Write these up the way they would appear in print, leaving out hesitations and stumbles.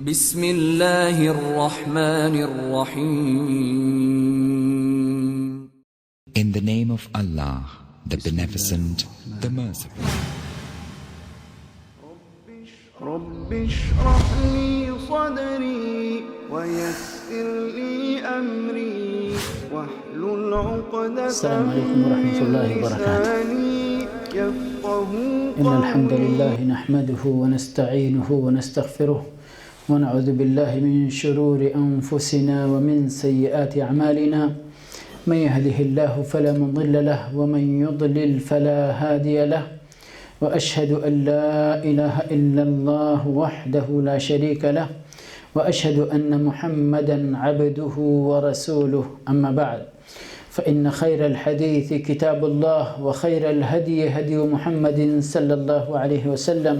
بسم اللہ الرحمن الرحیم. In the name of Allah, the Beneficent, the Merciful. رب اشرح لي صدري ويسر لي أمري واحلل عقدة السلام عليكم ورحمة الله وبركاته. إن الحمد لله نحمده ونستعينه ونستغفره ونعوذ بالله من شرور أنفسنا ومن سيئات أعمالنا. من يهده الله فلا مضل له ومن يضلل فلا هادي له. وأشهد أن لا إله إلا الله وحده لا شريك له وأشهد أن محمدا عبده ورسوله. أما بعد، فإن خير الحديث كتاب الله وخير الهدي هدي محمد صلى الله عليه وسلم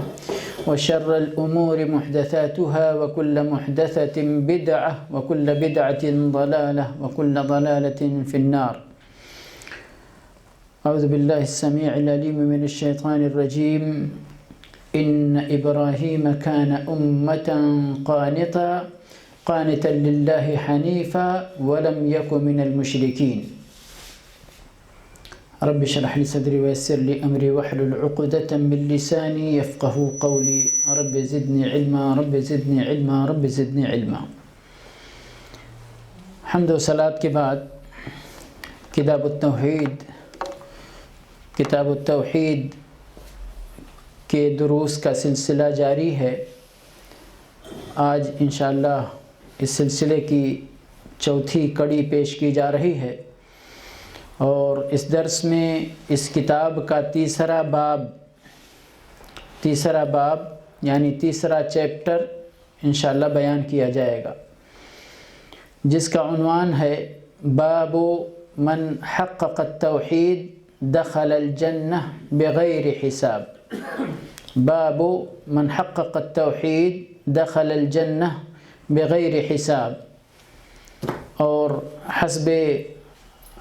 وشر الأمور محدثاتها وكل محدثة بدعة وكل بدعة ضلالة وكل ضلالة في النار. أعوذ بالله السميع العليم من الشيطان الرجيم. إن إبراهيم كان أمة قانتا لله حنيفا ولم يكن من المشركين. رب اشرح لي صدري ويسر لي أمري واحلل عقدة من لساني يفقهوا قولي. رب زدني علما رب زدني علما رب زدني علما. حمد و صلاة کے بعد کتاب التوحید کے دروس کا سلسلہ جاری ہے. آج انشاءاللہ اس سلسلے کی چوتھی کڑی پیش کی جا رہی ہے، اور اس درس میں اس کتاب کا تیسرا باب یعنی تیسرا چیپٹر انشاءاللہ بیان کیا جائے گا، جس کا عنوان ہے باب من حقق التوحید دخل الجنہ بغیر حساب. باب من حقق التوحید دخل الجنہ بغیر حساب. اور حسب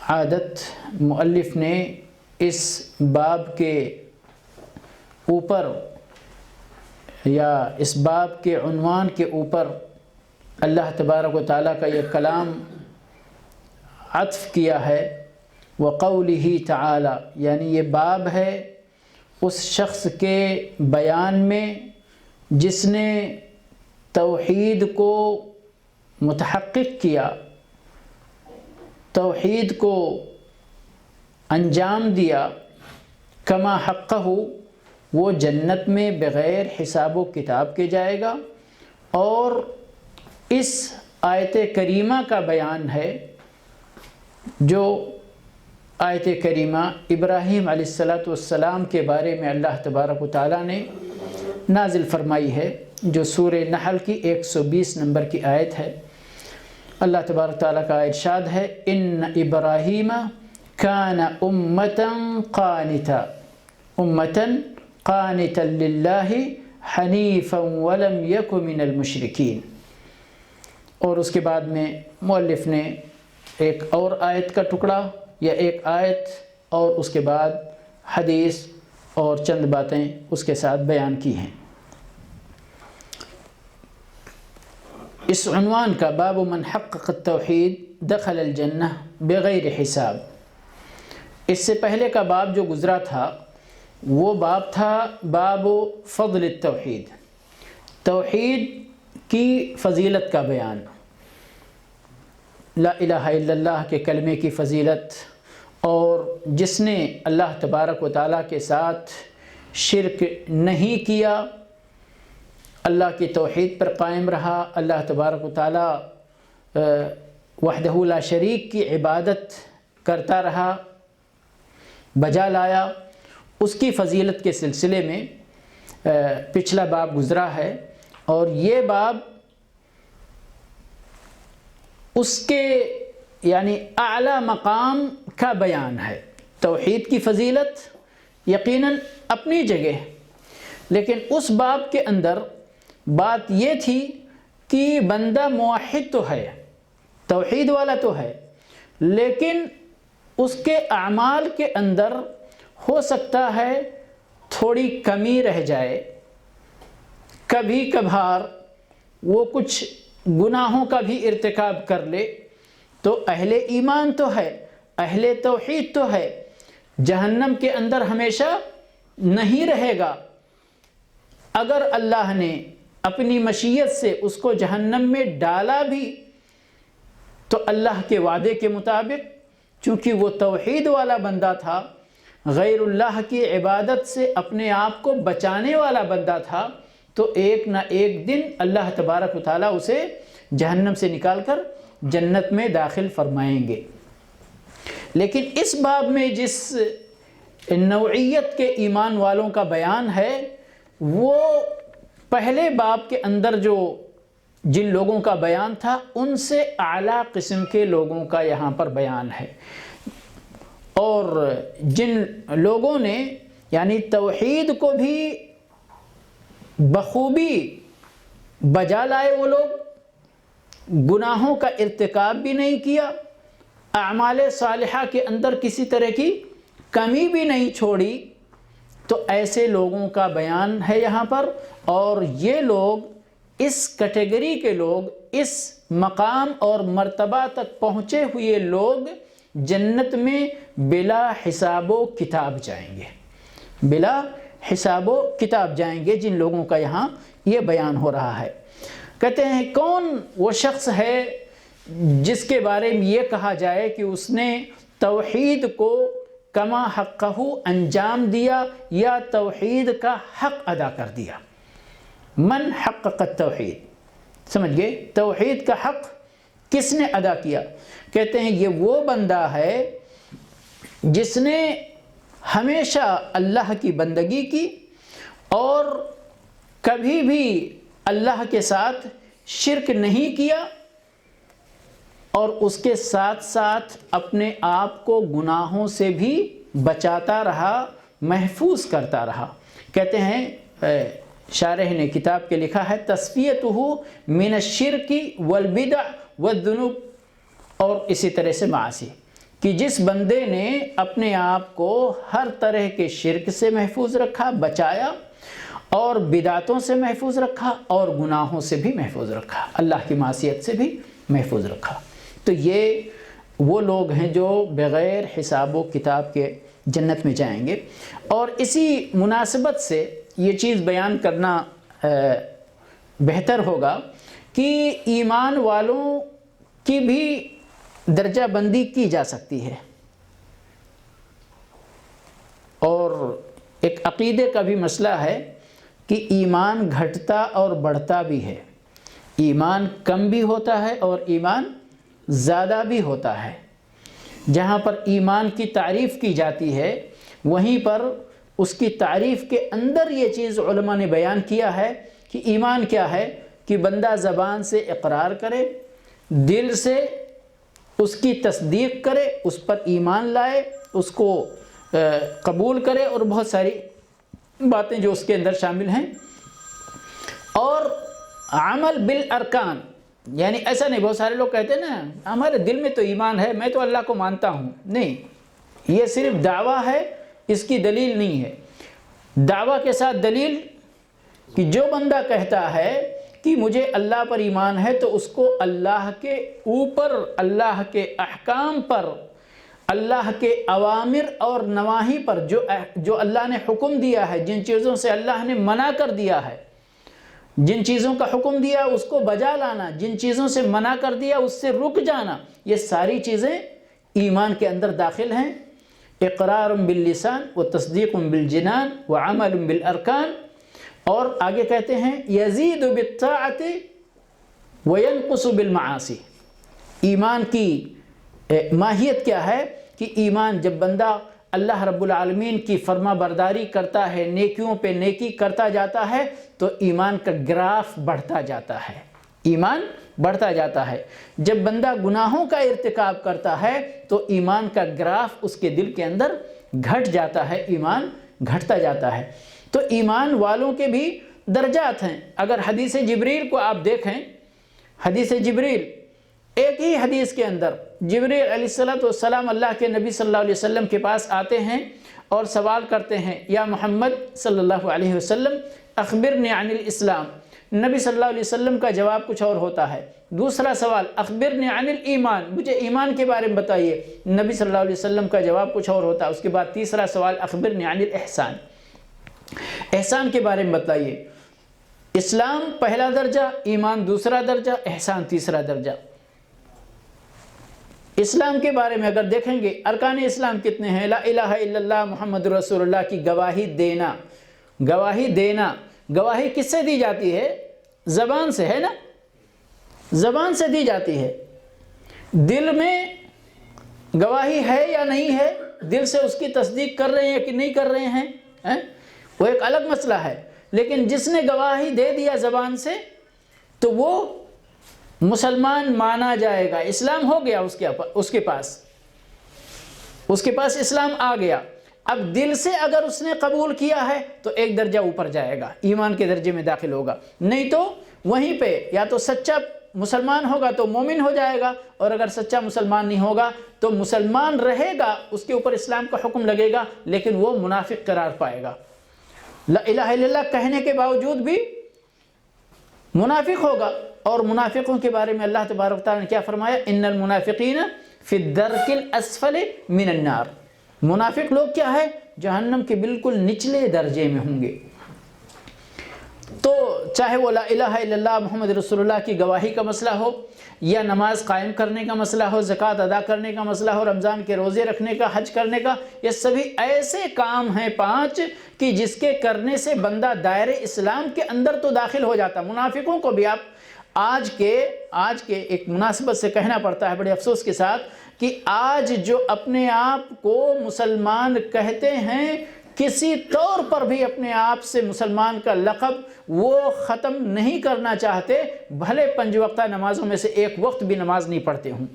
عادت مؤلف نے اس باب کے اوپر یا اس باب کے عنوان کے اوپر اللہ تبارک و تعالیٰ کا یہ کلام عطف کیا ہے. وقولہ تعالی، یعنی یہ باب ہے اس شخص کے بیان میں جس نے توحید کو متحقق کیا، توحید کو انجام دیا. کما حقہ، وہ جنت میں بغیر حساب و کتاب کے جائے گا. اور اس آیت کریمہ کا بیان ہے جو آیت کریمہ ابراہیم علیہ السلام کے بارے میں اللہ تبارک و تعالیٰ نے نازل فرمائی ہے، جو سورہ نحل کی 120 نمبر کی آیت ہے. اللہ تبارک و تعالیٰ کا ارشاد ہے ان ابراہیم کان امتا قانتا للہ حنیفا ولم یک من المشرکین. اور اس کے بعد میں مؤلف نے ایک اور آیت کا ٹکڑا یا ایک آیت اور اس کے بعد حدیث اور چند باتیں اس کے ساتھ بیان کی ہیں. اس عنوان کا باب من حقق التوحید دخل الجنہ بغیر حساب، اس سے پہلے کا باب جو گزرا تھا وہ باب تھا باب فضل التوحید، توحید کی فضیلت کا بیان، لا الہ الا اللہ کے کلمے کی فضیلت. اور جس نے اللہ تبارک و تعالیٰ کے ساتھ شرک نہیں کیا، اللہ کی توحید پر قائم رہا، اللہ تبارک و تعالیٰ وحدہ لا شریک کی عبادت کرتا رہا، بجا لایا، اس کی فضیلت کے سلسلے میں پچھلا باب گزرا ہے. اور یہ باب اس کے یعنی اعلیٰ مقام کا بیان ہے. توحید کی فضیلت یقیناً اپنی جگہ، لیکن اس باب کے اندر بات یہ تھی کہ بندہ موحد تو ہے، توحید والا تو ہے، لیکن اس کے اعمال کے اندر ہو سکتا ہے تھوڑی کمی رہ جائے، کبھی کبھار وہ کچھ گناہوں کا بھی ارتکاب کر لے تو اہل ایمان تو ہے، اہل توحید تو ہے، جہنم کے اندر ہمیشہ نہیں رہے گا۔ اگر اللہ نے اپنی مشیت سے اس کو جہنم میں ڈالا بھی تو اللہ کے وعدے کے مطابق، چونکہ وہ توحید والا بندہ تھا، غیر اللہ کی عبادت سے اپنے آپ کو بچانے والا بندہ تھا، تو ایک نہ ایک دن اللہ تبارک و تعالیٰ اسے جہنم سے نکال کر جنت میں داخل فرمائیں گے۔ لیکن اس باب میں جس نوعیت کے ایمان والوں کا بیان ہے، وہ پہلے باب کے اندر جو جن لوگوں کا بیان تھا ان سے اعلیٰ قسم کے لوگوں کا یہاں پر بیان ہے۔ اور جن لوگوں نے یعنی توحید کو بھی بخوبی بجا لائے، وہ لوگ گناہوں کا ارتکاب بھی نہیں کیا، اعمال صالحہ کے اندر کسی طرح کی کمی بھی نہیں چھوڑی، تو ایسے لوگوں کا بیان ہے یہاں پر۔ اور یہ لوگ، اس کیٹیگری کے لوگ، اس مقام اور مرتبہ تک پہنچے ہوئے لوگ جنت میں بلا حساب و کتاب جائیں گے، بلا حساب و کتاب جائیں گے، جن لوگوں کا یہاں یہ بیان ہو رہا ہے۔ کہتے ہیں کون وہ شخص ہے جس کے بارے میں یہ کہا جائے کہ اس نے توحید کو کما حقہ انجام دیا یا توحید کا حق ادا کر دیا؟ من حقق التوحید، سمجھ گئے؟ توحید کا حق کس نے ادا کیا؟ کہتے ہیں یہ وہ بندہ ہے جس نے ہمیشہ اللہ کی بندگی کی اور کبھی بھی اللہ کے ساتھ شرک نہیں کیا، اور اس کے ساتھ ساتھ اپنے آپ کو گناہوں سے بھی بچاتا رہا، محفوظ کرتا رہا۔ کہتے ہیں شارح نے کتاب کے لکھا ہے تصفیتہ من الشرک والبدع والذنوب، اور اسی طرح سے معاصی، کہ جس بندے نے اپنے آپ کو ہر طرح کے شرک سے محفوظ رکھا، بچایا، اور بدعتوں سے محفوظ رکھا، اور گناہوں سے بھی محفوظ رکھا، اللہ کی معصیت سے بھی محفوظ رکھا، تو یہ وہ لوگ ہیں جو بغیر حساب و کتاب کے جنت میں جائیں گے۔ اور اسی مناسبت سے یہ چیز بیان کرنا بہتر ہوگا کہ ایمان والوں کی بھی درجہ بندی کی جا سکتی ہے، اور ایک عقیدے کا بھی مسئلہ ہے کہ ایمان گھٹتا اور بڑھتا بھی ہے، ایمان کم بھی ہوتا ہے اور ایمان زیادہ بھی ہوتا ہے۔ جہاں پر ایمان کی تعریف کی جاتی ہے وہیں پر اس کی تعریف کے اندر یہ چیز علماء نے بیان کیا ہے کہ ایمان کیا ہے، کہ بندہ زبان سے اقرار کرے، دل سے اس کی تصدیق کرے، اس پر ایمان لائے، اس کو قبول کرے، اور بہت ساری باتیں جو اس کے اندر شامل ہیں، اور عمل بالارکان، یعنی ایسا نہیں، بہت سارے لوگ کہتے ہیں نا ہمارے دل میں تو ایمان ہے، میں تو اللہ کو مانتا ہوں، نہیں، یہ صرف دعویٰ ہے، اس کی دلیل نہیں ہے۔ دعویٰ کے ساتھ دلیل، کہ جو بندہ کہتا ہے کہ مجھے اللہ پر ایمان ہے تو اس کو اللہ کے اوپر، اللہ کے احکام پر، اللہ کے اوامر اور نواہی پر، جو اللہ نے حکم دیا ہے، جن چیزوں سے اللہ نے منع کر دیا ہے، جن چیزوں کا حکم دیا اس کو بجا لانا، جن چیزوں سے منع کر دیا اس سے رک جانا، یہ ساری چیزیں ایمان کے اندر داخل ہیں۔ اقرار باللسان و تصدیق بالجنان و عمل بالارکان، اور آگے کہتے ہیں یزید بالطاعت و ینقص بالمعاصی۔ ایمان کی ماہیت کیا ہے کہ ایمان جب بندہ اللہ رب العالمین کی فرما برداری کرتا ہے، نیکیوں پہ نیکی کرتا جاتا ہے، تو ایمان کا گراف بڑھتا جاتا ہے، ایمان بڑھتا جاتا ہے۔ جب بندہ گناہوں کا ارتکاب کرتا ہے تو ایمان کا گراف اس کے دل کے اندر گھٹ جاتا ہے، ایمان گھٹتا جاتا ہے۔ تو ایمان والوں کے بھی درجات ہیں۔ اگر حدیث جبریل کو آپ دیکھیں، حدیث جبریل، ایک ہی حدیث کے اندر جبریل علیہ السلام اللہ کے نبی صلی اللہ علیہ وسلم کے پاس آتے ہیں اور سوال کرتے ہیں، یا محمد صلی اللہ علیہ وسلم اخبرنی عن الاسلام، نبی صلی اللہ علیہ وسلم کا جواب کچھ اور ہوتا ہے۔ دوسرا سوال اخبرنی عن الایمان، مجھے ایمان کے بارے میں بتائیے، نبی صلی اللہ علیہ وسلم کا جواب کچھ اور ہوتا ہے۔ اس کے بعد تیسرا سوال اخبرنی عن الاحسان، احسان کے بارے میں بتائیے۔ اسلام پہلا درجہ، ایمان دوسرا درجہ، احسان تیسرا درجہ۔ اسلام کے بارے میں اگر دیکھیں گے ارکان اسلام کتنے ہیں؟ لا الہ الا اللہ محمد رسول اللہ کی گواہی دینا، گواہی دینا۔ گواہی کس سے دی جاتی ہے؟ زبان سے، ہے نا، زبان سے دی جاتی ہے۔ دل میں گواہی ہے یا نہیں ہے؟ دل سے اس کی تصدیق کر رہے ہیں کہ نہیں کر رہے ہیں، وہ ایک الگ مسئلہ ہے۔ لیکن جس نے گواہی دے دیا زبان سے تو وہ مسلمان مانا جائے گا، اسلام ہو گیا اس کے پاس اسلام آ گیا۔ اب دل سے اگر اس نے قبول کیا ہے تو ایک درجہ اوپر جائے گا، ایمان کے درجے میں داخل ہوگا، نہیں تو وہیں پہ یا تو سچا مسلمان ہوگا تو مومن ہو جائے گا، اور اگر سچا مسلمان نہیں ہوگا تو مسلمان رہے گا، اس کے اوپر اسلام کا حکم لگے گا، لیکن وہ منافق قرار پائے گا۔ لا الہ الا اللہ کہنے کے باوجود بھی منافق ہوگا۔ اور منافقوں کے بارے میں اللہ تبارک و تعالیٰ نے کیا فرمایا؟ ان المنافقین فی الدرک الاسفل من النار، منافق لوگ کیا ہے؟ جہنم کے بالکل نچلے درجے میں ہوں گے۔ تو چاہے وہ لا الہ الا اللہ محمد رسول اللہ کی گواہی کا مسئلہ ہو، یا نماز قائم کرنے کا مسئلہ ہو، زکوٰۃ ادا کرنے کا مسئلہ ہو، رمضان کے روزے رکھنے کا، حج کرنے کا، یہ سبھی ایسے کام ہیں 5 کہ جس کے کرنے سے بندہ دائرے اسلام کے اندر تو داخل ہو جاتا۔ منافقوں کو بھی آپ آج کے ایک مناسبت سے کہنا پڑتا ہے بڑے افسوس کے ساتھ کہ آج جو اپنے آپ کو مسلمان کہتے ہیں، کسی طور پر بھی اپنے آپ سے مسلمان کا لقب وہ ختم نہیں کرنا چاہتے، بھلے 5 وقتہ نمازوں میں سے ایک وقت بھی نماز نہیں پڑھتے ہوں،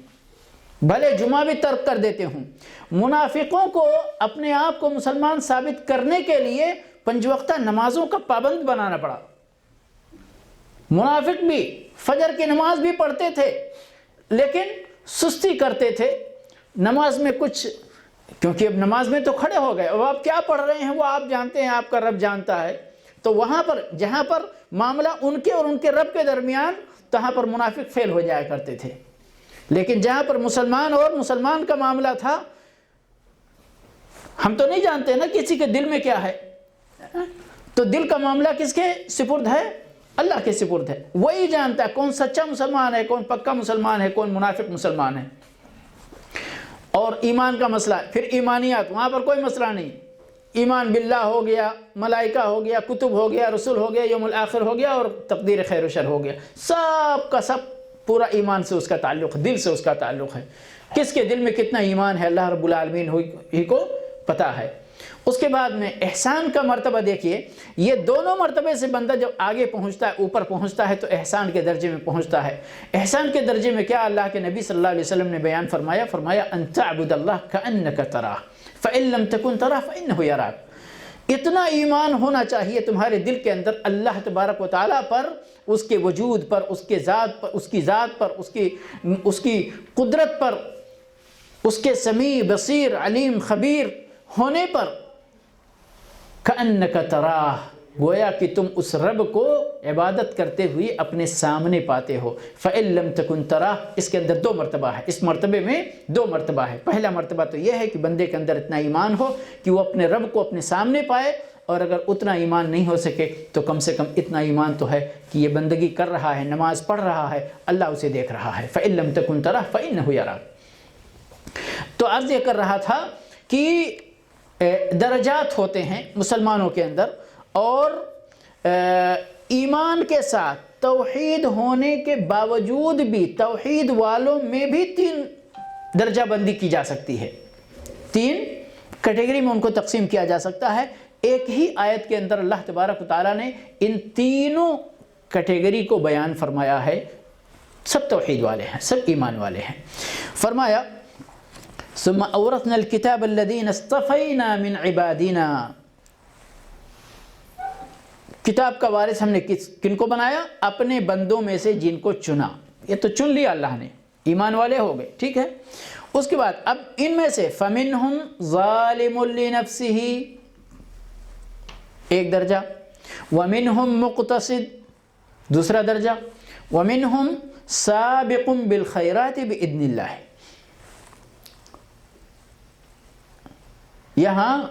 بھلے جمعہ بھی ترک کر دیتے ہوں۔ منافقوں کو اپنے آپ کو مسلمان ثابت کرنے کے لیے 5 وقتہ نمازوں کا پابند بنانا پڑا۔ منافق بھی فجر کی نماز بھی پڑھتے تھے لیکن سستی کرتے تھے نماز میں کچھ، کیونکہ اب نماز میں تو کھڑے ہو گئے، اب آپ کیا پڑھ رہے ہیں وہ آپ جانتے ہیں، آپ کا رب جانتا ہے۔ تو وہاں پر جہاں پر معاملہ ان کے اور ان کے رب کے درمیان، تہاں پر منافق فیل ہو جایا کرتے تھے۔ لیکن جہاں پر مسلمان اور مسلمان کا معاملہ تھا، ہم تو نہیں جانتے نا کسی کے دل میں کیا ہے، تو دل کا معاملہ کس کے سپرد ہے؟ اللہ کے سپرد ہے۔ وہی جانتا ہے کون سچا مسلمان ہے، کون پکا مسلمان ہے، کون منافق مسلمان ہے۔ اور ایمان کا مسئلہ، پھر ایمانیات، وہاں پر کوئی مسئلہ نہیں، ایمان باللہ ہو گیا، ملائکہ ہو گیا، کتب ہو گیا، رسول ہو گیا، یوم الآخر ہو گیا، اور تقدیر خیر و شر ہو گیا، سب کا سب پورا ایمان سے اس کا تعلق، دل سے اس کا تعلق ہے۔ کس کے دل میں کتنا ایمان ہے اللہ رب العالمین ہی کو پتہ ہے۔ اس کے بعد میں احسان کا مرتبہ دیکھیے، یہ دونوں مرتبے سے بندہ جب آگے پہنچتا ہے، اوپر پہنچتا ہے، تو احسان کے درجے میں پہنچتا ہے۔ احسان کے درجے میں کیا اللہ کے نبی صلی اللہ علیہ وسلم نے بیان فرمایا ان تعبد اللہ کأنک تراہ فإن لم تکن تراہ فإنہ یراک۔ اتنا ایمان ہونا چاہیے تمہارے دل کے اندر اللہ تبارک و تعالیٰ پر، اس کے وجود پر، اس کے ذات پر، اس کی ذات پر، اس کی قدرت پر، اس کے سمیع بصیر علیم خبیر ہونے پر، کأنک تراہ، گویا کہ تم اس رب کو عبادت کرتے ہوئے اپنے سامنے پاتے ہو۔ فإن لم تکن تراہ، اس کے اندر 2 مرتبہ ہے، اس مرتبے میں 2 مرتبہ ہے۔ پہلا مرتبہ تو یہ ہے کہ بندے کے اندر اتنا ایمان ہو کہ وہ اپنے رب کو اپنے سامنے پائے، اور اگر اتنا ایمان نہیں ہو سکے تو کم سے کم اتنا ایمان تو ہے کہ یہ بندگی کر رہا ہے، نماز پڑھ رہا ہے، اللہ اسے دیکھ رہا ہے۔ فإن لم تکن تراہ فإنہ یراک۔ تو عرض یہ کر رہا تھا کہ درجات ہوتے ہیں مسلمانوں کے اندر، اور ایمان کے ساتھ توحید ہونے کے باوجود بھی توحید والوں میں بھی 3 درجہ بندی کی جا سکتی ہے، 3 کیٹیگری میں ان کو تقسیم کیا جا سکتا ہے۔ ایک ہی آیت کے اندر اللہ تبارک و تعالیٰ نے ان تینوں کیٹیگری کو بیان فرمایا ہے۔ سب توحید والے ہیں، سب ایمان والے ہیں۔ فرمایا ثم اورثنا الكتاب الذين اصطفينا من عبادنا، کتاب کا وارث ہم نے کن کو بنایا؟ اپنے بندوں میں سے جن کو چنا۔ یہ تو چن لیا اللہ نے، ایمان والے ہو گئے، ٹھیک ہے۔ اس کے بعد اب ان میں سے فَمِنْهُمْ ظَالِمٌ لِنَفْسِهِ ایک درجہ، وَمِنْهُمْ مُقْتَصِدٌ دوسرا درجہ وَمِنْهُمْ سَابِقٌ بِالْخَيْرَاتِ بِإِذْنِ اللَّهِ. یہاں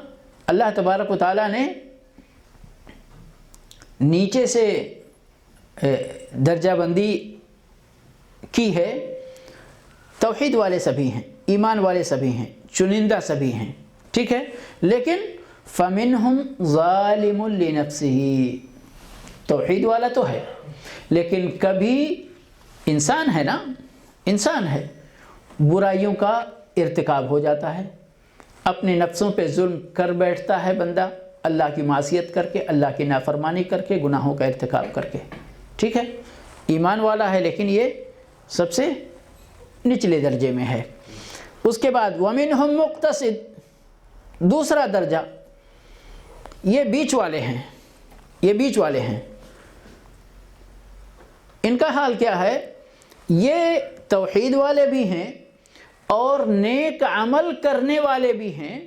اللہ تبارک و تعالیٰ نے نیچے سے درجہ بندی کی ہے. توحید والے سبھی ہیں، ایمان والے سبھی ہیں، چنندہ سبھی ہیں، ٹھیک ہے. لیکن فَمِنْهُمْ ظَالِمٌ لِنَفْسِهِ، توحید والا تو ہے لیکن کبھی انسان ہے نا، انسان ہے، برائیوں کا ارتکاب ہو جاتا ہے، اپنے نفسوں پہ ظلم کر بیٹھتا ہے بندہ، اللہ کی معصیت کر کے، اللہ کی نافرمانی کر کے، گناہوں کا ارتکاب کر کے، ٹھیک ہے. ایمان والا ہے لیکن یہ سب سے نچلے درجے میں ہے. اس کے بعد وَمِنْهُمْ مُقْتَصِدٌ، دوسرا درجہ، یہ بیچ والے ہیں، یہ بیچ والے ہیں. ان کا حال کیا ہے؟ یہ توحید والے بھی ہیں اور نیک عمل کرنے والے بھی ہیں،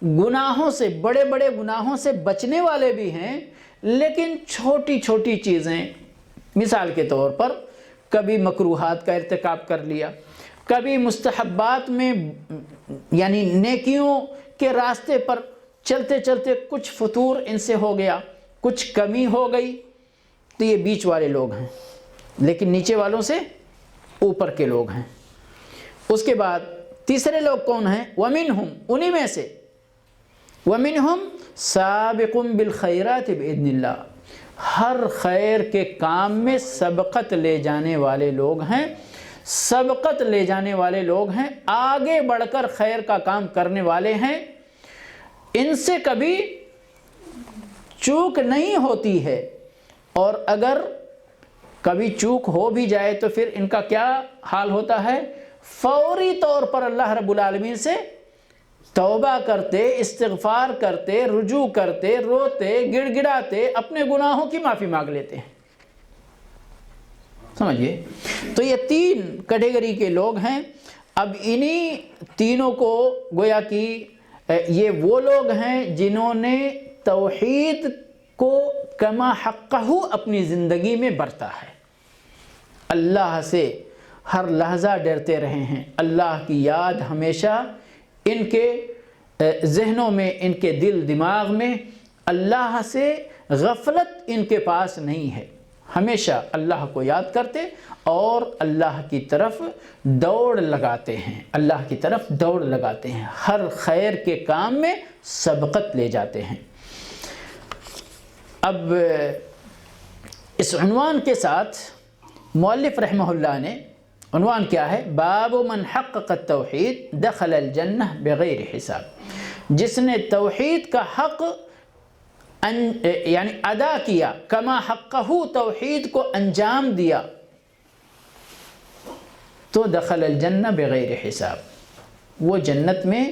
گناہوں سے، بڑے بڑے گناہوں سے بچنے والے بھی ہیں، لیکن چھوٹی چھوٹی چیزیں، مثال کے طور پر کبھی مکروہات کا ارتکاب کر لیا، کبھی مستحبات میں یعنی نیکیوں کے راستے پر چلتے چلتے کچھ فتور ان سے ہو گیا، کچھ کمی ہو گئی، تو یہ بیچ والے لوگ ہیں لیکن نیچے والوں سے اوپر کے لوگ ہیں. اس کے بعد تیسرے لوگ کون ہیں؟ وَمِنْهُمْ، انہی میں سے، وَمِنْهُمْ سَابِقٌ بِالْخَيْرَاتِ بِإِذْنِ اللَّهِ، ہر خیر کے کام میں سبقت لے جانے والے لوگ ہیں، سبقت لے جانے والے لوگ ہیں، آگے بڑھ کر خیر کا کام کرنے والے ہیں. ان سے کبھی چوک نہیں ہوتی ہے، اور اگر کبھی چوک ہو بھی جائے تو پھر ان کا کیا حال ہوتا ہے؟ فوری طور پر اللہ رب العالمین سے توبہ کرتے، استغفار کرتے، رجوع کرتے، روتے، گڑ گڑاتے اپنے گناہوں کی معافی مانگ لیتے ہیں. سمجھئے؟ تو یہ تین کیٹیگری کے لوگ ہیں. اب انہی تینوں کو گویا کہ یہ وہ لوگ ہیں جنہوں نے توحید کو کما حقہ اپنی زندگی میں برتا ہے، اللہ سے ہر لحظہ ڈرتے رہے ہیں، اللہ کی یاد ہمیشہ ان کے ذہنوں میں، ان کے دل دماغ میں، اللہ سے غفلت ان کے پاس نہیں ہے، ہمیشہ اللہ کو یاد کرتے اور اللہ کی طرف دوڑ لگاتے ہیں، اللہ کی طرف دوڑ لگاتے ہیں، ہر خیر کے کام میں سبقت لے جاتے ہیں. اب اس عنوان کے ساتھ مؤلف رحمہ اللہ نے عنوان کیا ہے؟ باب من حقق التوحید دخل الجنہ بغیر حساب. جس نے توحید کا حق یعنی ادا کیا، کما حقہ، توحید کو انجام دیا، تو دخل الجنہ بغیر حساب، وہ جنت میں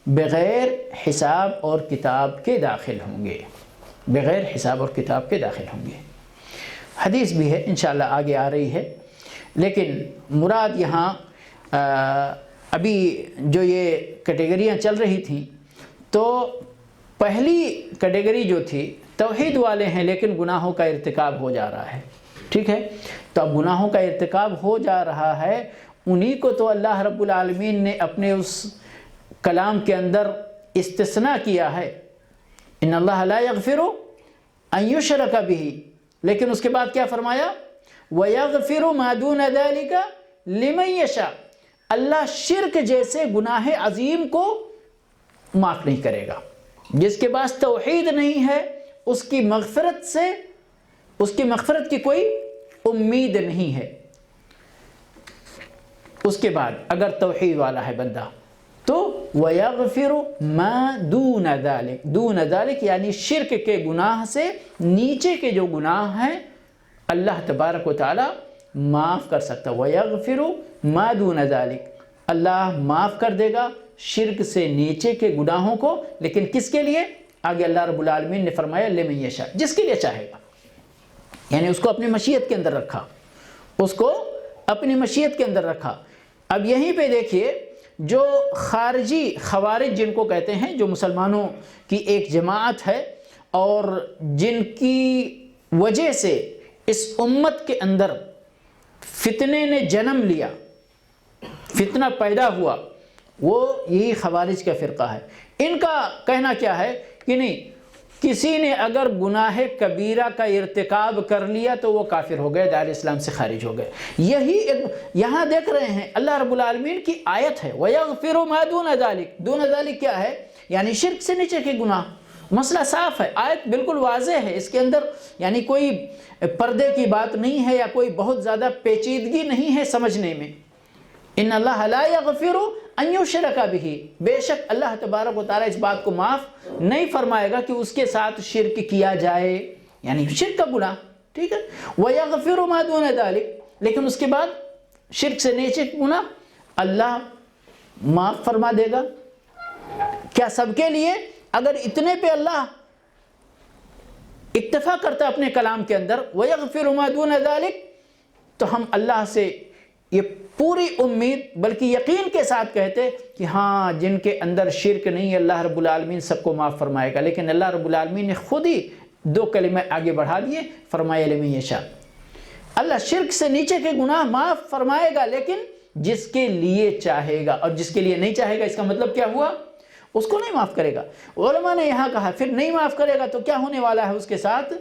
بغیر حساب اور کتاب کے داخل ہوں گے، بغیر حساب اور کتاب کے داخل ہوں گے. حدیث بھی ہے انشاءاللہ آگے آ رہی ہے، لیکن مراد یہاں ابھی جو یہ کیٹیگریاں چل رہی تھیں، تو پہلی کیٹیگری جو تھی توحید والے ہیں لیکن گناہوں کا ارتکاب ہو جا رہا ہے، ٹھیک ہے. تو اب گناہوں کا ارتکاب ہو جا رہا ہے، انہی کو تو اللہ رب العالمین نے اپنے اس کلام کے اندر استثناء کیا ہے، ان اللہ لا یغفر ان یشرک بہ، لیکن اس کے بعد کیا فرمایا؟ وَيَغْفِرُ مَا دُونَ ذَلِكَ لِمَنْ يَشَاءُ، اللہ شرک جیسے گناہ عظیم کو معاف نہیں کرے گا. جس کے پاس توحید نہیں ہے اس کی مغفرت کی کوئی امید نہیں ہے. اس کے بعد اگر توحید والا ہے بندہ تو وَيَغْفِرُ مَا دُونَ ذَلِكَ، دون ذالک یعنی شرک کے گناہ سے نیچے کے جو گناہ ہیں اللہ تبارک و تعالی معاف کر سکتا. وَيَغْفِرُ مَا دُونَ ذَلِكَ، اللہ معاف کر دے گا شرک سے نیچے کے گناہوں کو، لیکن کس کے لیے؟ آگے اللہ رب العالمین نے فرمایا لِمَن یشاء، جس کے لیے چاہے گا، یعنی اس کو اپنی مشیت کے اندر رکھا، اس کو اپنی مشیت کے اندر رکھا. اب یہیں پہ دیکھیے جو خارجی خوارج جن کو کہتے ہیں، جو مسلمانوں کی ایک جماعت ہے اور جن کی وجہ سے اس امت کے اندر فتنے نے جنم لیا، فتنہ پیدا ہوا، وہ یہی خوارج کا فرقہ ہے۔ ان کا کہنا کیا ہے کہ نہیں، کسی نے اگر گناہ کبیرہ کا ارتکاب کر لیا تو وہ کافر ہو گئے، دائرہ اسلام سے خارج ہو گئے۔ یہی یہاں دیکھ رہے ہیں اللہ رب العالمین کی آیت ہے وَيَغْفِرُ مَا دُونَ ذَلِكَ۔ دون ذالک کیا ہے؟ یعنی شرک سے نیچے کے گناہ۔ مسئلہ صاف ہے، آیت بالکل واضح ہے، اس کے اندر یعنی کوئی پردے کی بات نہیں ہے یا کوئی بہت زیادہ پیچیدگی نہیں ہے سمجھنے میں۔ ان اللہ لا یغفر ان یشرک بہ، بے شک اللہ تبارک و تعالیٰ اس بات کو معاف نہیں فرمائے گا کہ اس کے ساتھ شرک کیا جائے، یعنی شرک کا گناہ، ٹھیک ہے۔ وَيَغْفِرُ مَا دُونَ ذَلِكَ، لیکن اس کے بعد شرک سے نیچے گناہ اللہ معاف فرما دے گا۔ کیا سب کے لیے؟ اگر اتنے پہ اللہ اکتفا کرتا اپنے کلام کے اندر وَيَغْفِرُ مَا دُونَ ذَلِكَ، تو ہم اللہ سے یہ پوری امید بلکہ یقین کے ساتھ کہتے کہ ہاں جن کے اندر شرک نہیں اللہ رب العالمین سب کو معاف فرمائے گا، لیکن اللہ رب العالمین نے خود ہی دو کلمے آگے بڑھا دیے، فرمایا لمن یشاء، اللہ شرک سے نیچے کے گناہ معاف فرمائے گا لیکن جس کے لیے چاہے گا، اور جس کے لیے نہیں چاہے گا اس کا مطلب کیا ہوا؟ اس کو نہیں معاف کرے گا۔ علماء نے یہاں کہا پھر نہیں معاف کرے گا تو کیا ہونے والا ہے اس کے ساتھ؟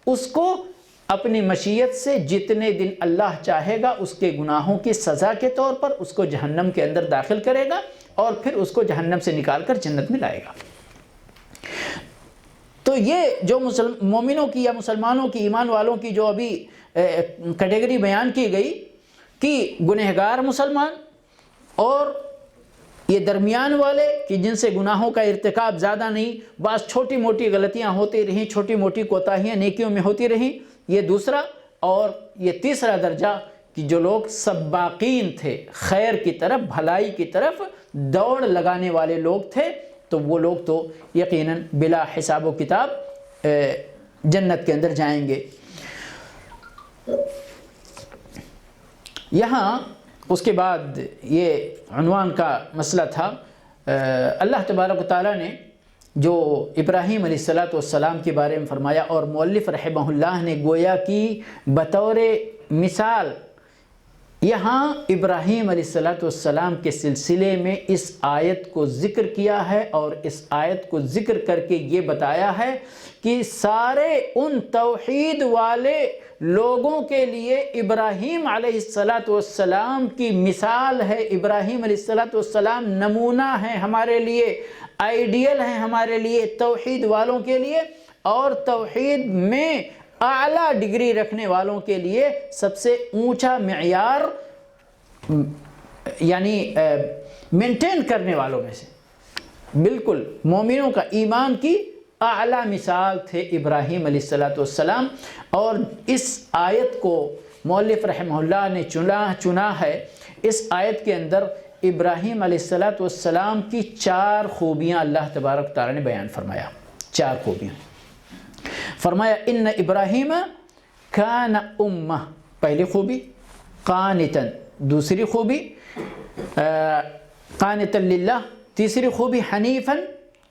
اس کو اپنی مشیت سے جتنے دن اللہ چاہے گا اس کے گناہوں کی سزا کے طور پر اس کو جہنم کے اندر داخل کرے گا، اور پھر اس کو جہنم سے نکال کر جنت میں لائے گا۔ تو یہ جو مومنوں کی یا مسلمانوں کی، ایمان والوں کی جو ابھی کیٹیگری بیان کی گئی کہ گنہگار مسلمان اور یہ درمیان والے کہ جن سے گناہوں کا ارتکاب زیادہ نہیں، بعض چھوٹی موٹی غلطیاں ہوتی رہیں، چھوٹی موٹی کوتاہیاں نیکیوں میں ہوتی رہیں، یہ دوسرا، اور یہ تیسرا درجہ کہ جو لوگ سباقین تھے، خیر کی طرف، بھلائی کی طرف دوڑ لگانے والے لوگ تھے، تو وہ لوگ تو یقیناً بلا حساب و کتاب جنت کے اندر جائیں گے۔ یہاں اس کے بعد یہ عنوان کا مسئلہ تھا، اللہ تبارک و تعالیٰ نے جو ابراہیم علیہ السلام کے بارے میں فرمایا، اور مؤلف رحمہ اللہ نے گویا کہ بطور مثال یہاں ابراہیم علیہ السلام کے سلسلے میں اس آیت کو ذکر کیا ہے، اور اس آیت کو ذکر کر کے یہ بتایا ہے کہ سارے ان توحید والے لوگوں کے لیے ابراہیم علیہ السلام کی مثال ہے، ابراہیم علیہ السلام نمونہ ہیں ہمارے لیے، آئیڈیل ہیں ہمارے لیے، توحید والوں کے لیے، اور توحید میں اعلیٰ ڈگری رکھنے والوں کے لیے سب سے اونچا معیار یعنی مینٹین کرنے والوں میں سے، بالکل مومنوں کا ایمان کی اعلیٰ مثال تھے ابراہیم علیہ السلام۔ اور اس آیت کو مؤلف رحمہ اللہ نے چنا ہے۔ اس آیت کے اندر ابراہیم علیہ السلام کی 4 خوبیاں اللہ تبارک تعالیٰ نے بیان فرمایا، 4 خوبیاں فرمایا۔ ان ابراہیم کان امہ، پہلی خوبی، قانتا، دوسری خوبی قانتا للہ، تیسری خوبی حنیفا،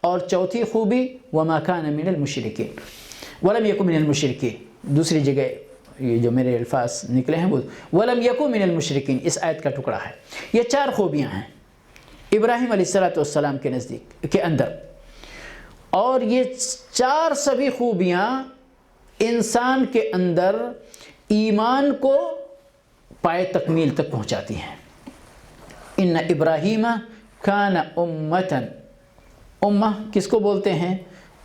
اور چوتھی خوبی وما کان من المشرکین ولم یکن من المشرکین۔ دوسری جگہ یہ جو میرے الفاظ نکلے ہیں وہ ولم یکن من المشرکین، اس آیت کا ٹکڑا ہے۔ یہ 4 خوبیاں ہیں ابراہیم علیہ السلام کے نزدیک کے اندر، اور یہ 4 سبھی خوبیاں انسان کے اندر ایمان کو پائے تکمیل تک پہنچاتی ہیں۔ ان ابراہیم کان امتن، امہ کس کو بولتے ہیں؟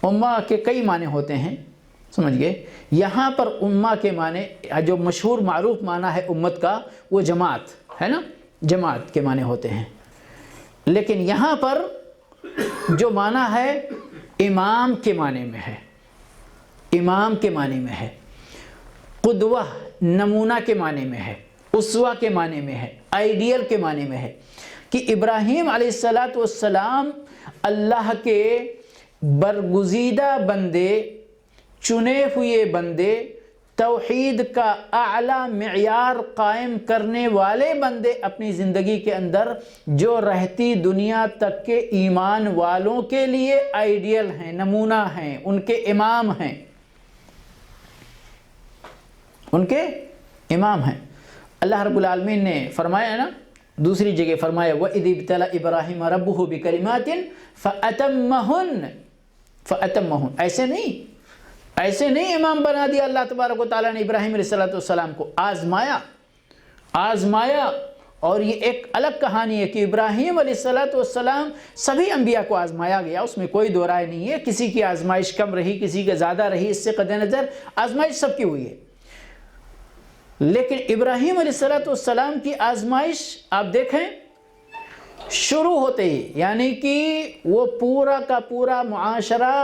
امہ کے کئی معنی ہوتے ہیں، سمجھ گئے؟ یہاں پر امہ کے معنی جو مشہور معروف معنی ہے امت کا وہ جماعت ہے نا، جماعت کے معنی ہوتے ہیں، لیکن یہاں پر جو معنی ہے امام کے معنی میں ہے، امام کے معنی میں ہے، قدوہ نمونہ کے معنی میں ہے، اسوہ کے معنی میں ہے، آئیڈیل کے معنی میں ہے، کہ ابراہیم علیہ السلام اللہ کے برگزیدہ بندے، چنے ہوئے بندے، توحید کا اعلیٰ معیار قائم کرنے والے بندے اپنی زندگی کے اندر جو رہتی دنیا تک کے ایمان والوں کے لیے آئیڈیل ہیں، نمونہ ہیں، ان کے امام ہیں۔ ان کے امام ہیں۔ اللہ رب العالمین نے فرمایا نا دوسری جگہ فرمایا وَإِذِ ابْتَلَى إِبْرَاهِيمَ رَبُّهُ بِكَلِمَاتٍ فَأَتَمَّهُنَّ ایسے نہیں امام بنا دیا اللہ تبارک و تعالیٰ نے ابراہیم علیہ السلام کو، آزمایا۔ اور یہ ایک الگ کہانی ہے کہ ابراہیم علیہ السلام سبھی انبیاء کو آزمایا گیا، اس میں کوئی دو رائے نہیں ہے، کسی کی آزمائش کم رہی کسی کی زیادہ رہی، اس سے قطع نظر آزمائش سب کی ہوئی ہے، لیکن ابراہیم علیہ السلام کی آزمائش آپ دیکھیں شروع ہوتے ہی، یعنی کہ وہ پورا کا پورا معاشرہ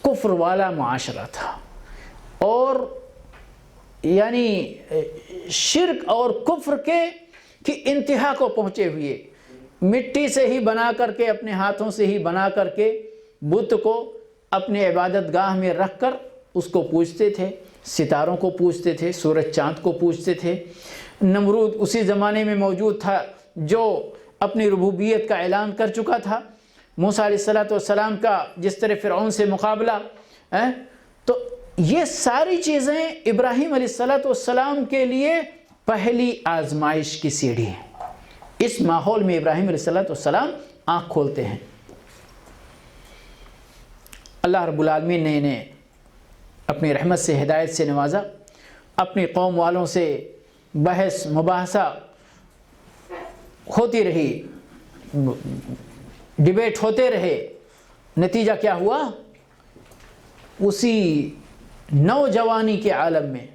کفر والا معاشرہ تھا، اور یعنی شرک اور کفر کی انتہا کو پہنچے ہوئے، مٹی سے ہی بنا کر کے اپنے ہاتھوں سے ہی بنا کر کے بت کو اپنے عبادت گاہ میں رکھ کر اس کو پوجتے تھے، ستاروں کو پوجتے تھے، سورج چاند کو پوجتے تھے۔ نمرود اسی زمانے میں موجود تھا جو اپنی ربوبیت کا اعلان کر چکا تھا، موسیٰ علیہ السلام کا جس طرح فرعون سے مقابلہ، تو یہ ساری چیزیں ابراہیم علیہ السلام کے لیے پہلی آزمائش کی سیڑھی ہے۔ اس ماحول میں ابراہیم علیہ السلام آنکھ کھولتے ہیں، اللہ رب العالمین نے انہیں اپنی رحمت سے ہدایت سے نوازا، اپنی قوم والوں سے بحث مباحثہ ہوتی رہی، ڈیبیٹ ہوتے رہے، نتیجہ کیا ہوا؟ اسی نوجوانی کے عالم میں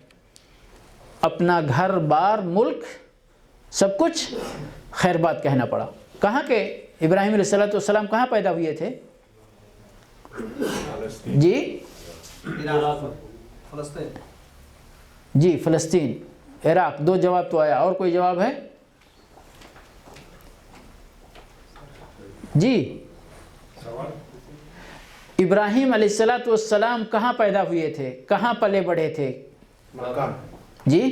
اپنا گھر بار ملک سب کچھ خیر بات کہنا پڑا۔ کہاں کے ابراہیم علیہ السلام کہاں پیدا ہوئے تھے؟ جی فلسطین، عراق، دو جواب تو آیا، اور کوئی جواب ہے؟ جی ابراہیم علیہ السلام کہاں پیدا ہوئے تھے، کہاں پلے بڑھے تھے؟ جی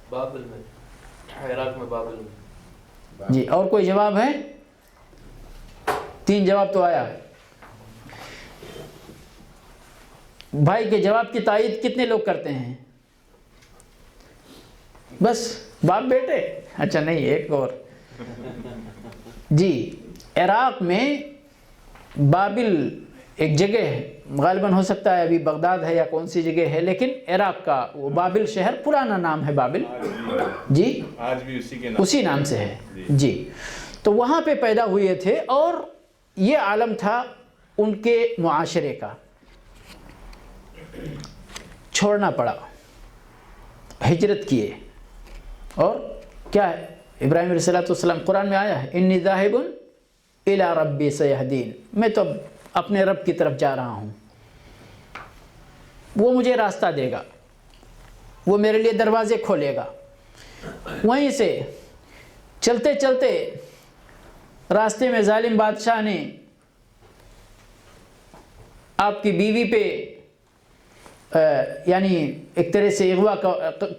بابل میں، عراق میں بابل میں۔ جی اور کوئی جواب ہے؟ 3 جواب تو آیا۔ بھائی کے جواب کی تائید کتنے لوگ کرتے ہیں؟ بس باپ بیٹے؟ اچھا نہیں، ایک اور۔ جی عراق میں بابل ایک جگہ ہے، غالباً ہو سکتا ہے ابھی بغداد ہے یا کون سی جگہ ہے، لیکن عراق کا وہ بابل شہر پرانا نام ہے بابل، جی آج بھی اسی نام سے ہے جی۔ تو وہاں پہ پیدا ہوئے تھے، اور یہ عالم تھا ان کے معاشرے کا، چھوڑنا پڑا، ہجرت کیے، اور کیا ہے ابراہیم علیہ السلام قرآن میں آیا ہے انی ذاہب الی ربی سیہدین، میں تو اپنے رب کی طرف جا رہا ہوں، وہ مجھے راستہ دے گا، وہ میرے لیے دروازے کھولے گا۔ وہیں سے چلتے چلتے راستے میں ظالم بادشاہ نے آپ کی بیوی پہ یعنی ایک طرح سے اغوا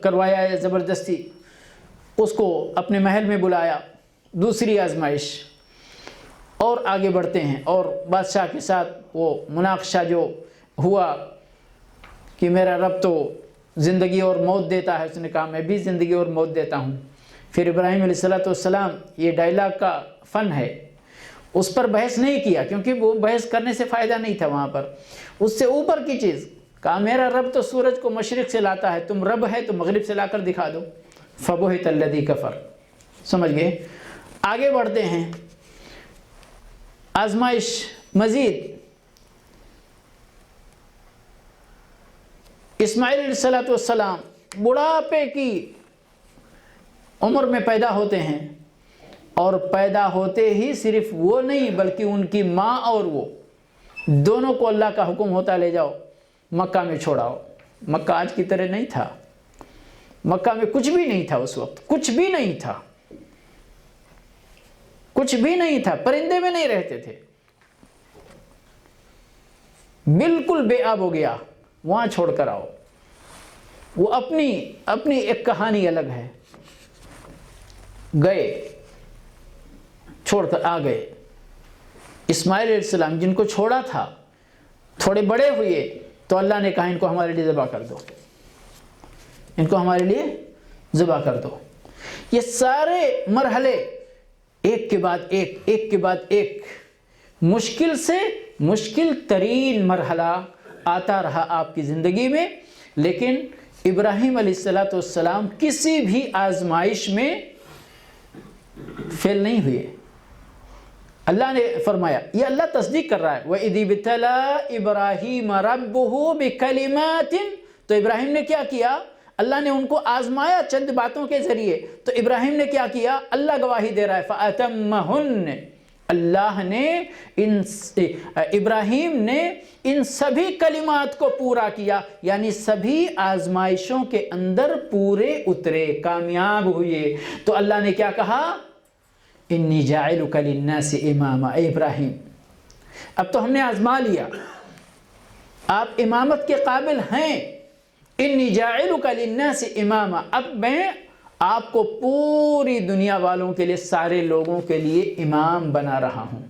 کروایا ہے زبردستی، اس کو اپنے محل میں بلایا، دوسری آزمائش، اور آگے بڑھتے ہیں، اور بادشاہ کے ساتھ وہ مناقشہ جو ہوا کہ میرا رب تو زندگی اور موت دیتا ہے، اس نے کہا میں بھی زندگی اور موت دیتا ہوں۔ پھر ابراہیم علیہ السلام، یہ ڈائلاگ کا فن ہے، اس پر بحث نہیں کیا کیونکہ وہ بحث کرنے سے فائدہ نہیں تھا وہاں پر، اس سے اوپر کی چیز کہا میرا رب تو سورج کو مشرق سے لاتا ہے، تم رب ہے تو مغرب سے لا کر دکھا دو، فبہت الذی کفر۔ سمجھ گئے؟ آگے بڑھتے ہیں، آزمائش مزید۔ اسماعیل علیہ السلام بڑھاپے کی عمر میں پیدا ہوتے ہیں، اور پیدا ہوتے ہی صرف وہ نہیں بلکہ ان کی ماں اور وہ دونوں کو اللہ کا حکم ہوتا لے جاؤ مکہ میں چھوڑاؤ۔ مکہ آج کی طرح نہیں تھا، مکہ میں کچھ بھی نہیں تھا اس وقت، کچھ بھی نہیں تھا، کچھ بھی نہیں تھا، پرندے میں نہیں رہتے تھے، بالکل بے آب ہو گیا، وہاں چھوڑ کر آؤ۔ وہ اپنی ایک کہانی الگ ہے، گئے، چھوڑ کر آ گئے۔ اسماعیل علیہ السلام جن کو چھوڑا تھا تھوڑے بڑے ہوئے، تو اللہ نے کہا ان کو ہمارے لیے ذبح کر دو، ان کو ہمارے لیے ذبح کر دو۔ یہ سارے مرحلے ایک کے بعد ایک، ایک کے بعد ایک، مشکل سے مشکل ترین مرحلہ آتا رہا آپ کی زندگی میں، لیکن ابراہیم علیہ السلام کسی بھی آزمائش میں فیل نہیں ہوئے۔ اللہ نے فرمایا، یہ اللہ تصدیق کر رہا ہے، وَإِذِ ابْتَلَىٰ إِبْرَاهِيمَ رَبُّهُ بِكَلِمَاتٍ، تو ابراہیم نے کیا کیا؟ اللہ نے ان کو آزمایا چند باتوں کے ذریعے، تو ابراہیم نے کیا کیا؟ اللہ گواہی دے رہا ہے، فَأَتَمَّهُنَّ، اللہ نے ابراہیم نے ان سبھی کلمات کو پورا کیا، یعنی سبھی آزمائشوں کے اندر پورے اترے، کامیاب ہوئے۔ تو اللہ نے کیا کہا؟ انی جاعلک للناس اماما، اے ابراہیم اب تو ہم نے آزما لیا، آپ امامت کے قابل ہیں، انی جاعلک للناس اماما، اب میں آپ کو پوری دنیا والوں کے لیے، سارے لوگوں کے لیے امام بنا رہا ہوں،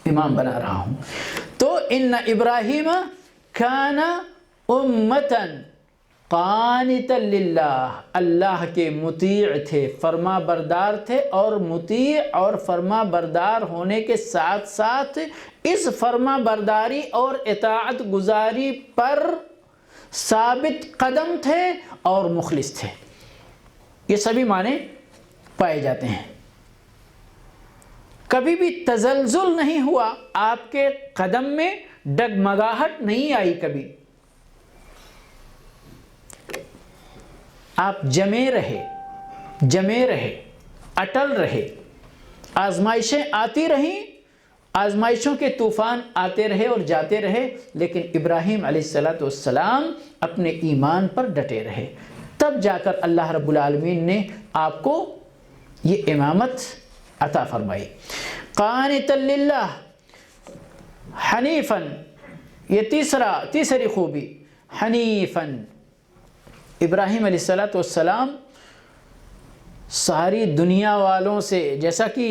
امام بنا رہا ہوں۔ تو ان ابراہیم کان امتا قانتا للہ، اللہ کے مطیع تھے، فرما بردار تھے، اور مطیع اور فرما بردار ہونے کے ساتھ ساتھ اس فرما برداری اور اطاعت گزاری پر ثابت قدم تھے اور مخلص تھے۔ یہ سبھی معنی پائے جاتے ہیں۔ کبھی بھی تزلزل نہیں ہوا آپ کے قدم میں، ڈگمگاہٹ نہیں آئی، کبھی آپ جمے رہے، اٹل رہے، آزمائشیں آتی رہیں، آزمائشوں کے طوفان آتے رہے اور جاتے رہے، لیکن ابراہیم علیہ السلام اپنے ایمان پر ڈٹے رہے۔ تب جا کر اللہ رب العالمین نے آپ کو یہ امامت عطا فرمائی۔ قانتا للہ حنیفا، یہ تیسری خوبی، حنیفا، ابراہیم علیہ السلام ساری دنیا والوں سے، جیسا کہ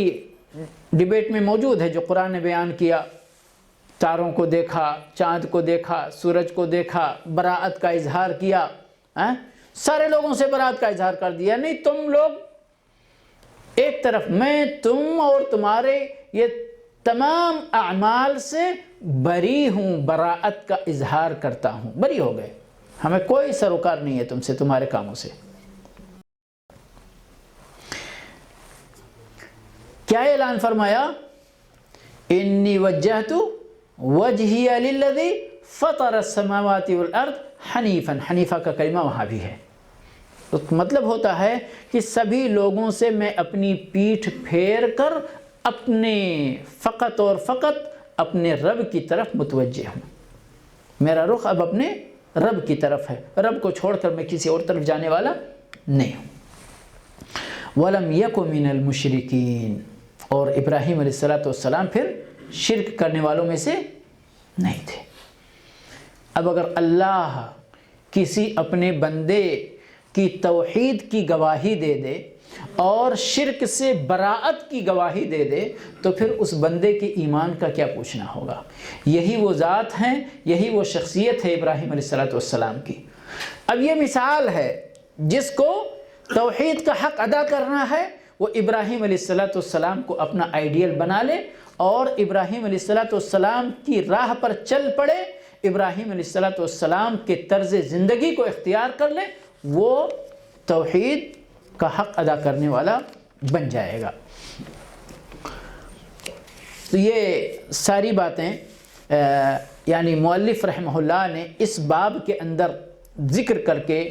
ڈیبیٹ میں موجود ہے جو قرآن نے بیان کیا، تاروں کو دیکھا، چاند کو دیکھا، سورج کو دیکھا، براءت کا اظہار کیا، سارے لوگوں سے براءت کا اظہار کر دیا، نہیں تم لوگ ایک طرف، میں تم اور تمہارے یہ تمام اعمال سے بری ہوں، براءت کا اظہار کرتا ہوں، بری ہو گئے، ہمیں کوئی سروکار نہیں ہے تم سے، تمہارے کاموں سے۔ کیا اعلان فرمایا؟ انی وجہت وجہی للذی فطر السماوات والارض حنیفا، حنیفہ کا کلمہ وہاں بھی ہے، مطلب ہوتا ہے کہ سبھی لوگوں سے میں اپنی پیٹھ پھیر کر فقط اور فقط اپنے رب کی طرف متوجہ ہوں، میرا رخ اب اپنے رب کی طرف ہے، رب کو چھوڑ کر میں کسی اور طرف جانے والا نہیں ہوں۔ وَلَمْ يَكُ مِنَ الْمُشْرِكِينَ، اور ابراہیم علیہ السلام پھر شرک کرنے والوں میں سے نہیں تھے۔ اب اگر اللہ کسی اپنے بندے کی توحید کی گواہی دے دے اور شرک سے براءت کی گواہی دے دے تو پھر اس بندے کے ایمان کا کیا پوچھنا ہوگا۔ یہی وہ ذات ہیں، یہی وہ شخصیت ہے ابراہیم علیہ السلام کی۔ اب یہ مثال ہے، جس کو توحید کا حق ادا کرنا ہے وہ ابراہیم علیہ السلام کو اپنا آئیڈیل بنا لے اور ابراہیم علیہ السلام کی راہ پر چل پڑے، ابراہیم علیہ السلام کے طرز زندگی کو اختیار کر لے، وہ توحید کا حق ادا کرنے والا بن جائے گا۔ تو یہ ساری باتیں یعنی مؤلف رحمہ اللہ نے اس باب کے اندر ذکر کر کے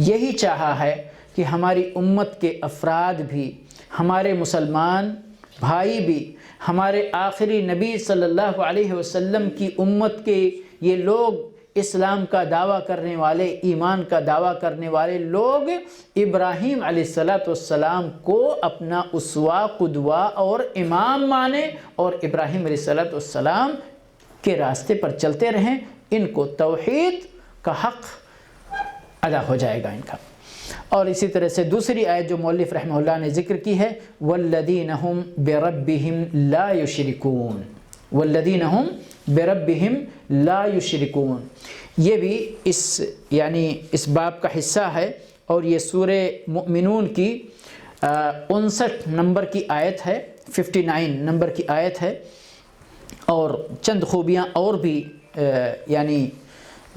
یہی چاہا ہے کہ ہماری امت کے افراد بھی، ہمارے مسلمان بھائی بھی، ہمارے آخری نبی صلی اللہ علیہ وسلم کی امت کے یہ لوگ، اسلام کا دعویٰ کرنے والے، ایمان کا دعویٰ کرنے والے لوگ ابراہیم علیہ السلام کو اپنا اسوہ، قدوہ اور امام مانیں اور ابراہیم علیہ السلام کے راستے پر چلتے رہیں، ان کو توحید کا حق ادا ہو جائے گا ان کا۔ اور اسی طرح سے دوسری آیت جو مؤلف رحمہ اللہ نے ذکر کی ہے، وَالَّذِينَ هُمْ بِرَبِّهِمْ لَا يُشْرِكُونَ، والذین هم بربهم لا یشرکون، یہ بھی اس باب کا حصہ ہے، اور یہ سورہ مؤمنون کی 59 نمبر کی آیت ہے، 59 نمبر کی آیت ہے، اور چند خوبیاں اور بھی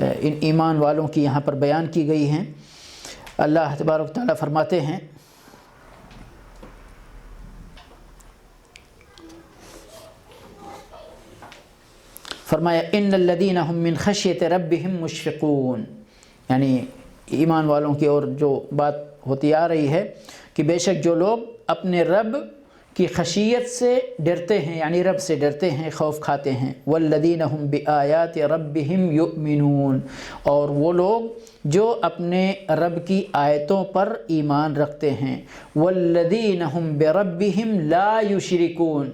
ان ایمان والوں کی یہاں پر بیان کی گئی ہیں۔ اللہ تبارک و تعالیٰ فرماتے ہیں فرمایا ان الذین هم من خشیۃ ربهم مشفقون، ایمان والوں کی اور جو بات ہوتی آ رہی ہے کہ بے شک جو لوگ اپنے رب کی خشیت سے ڈرتے ہیں، رب سے ڈرتے ہیں، خوف کھاتے ہیں، والذین هم بآیات ربهم یؤمنون، اور وہ لوگ جو اپنے رب کی آیتوں پر ایمان رکھتے ہیں، والذین هم بربهم لا یشرکون،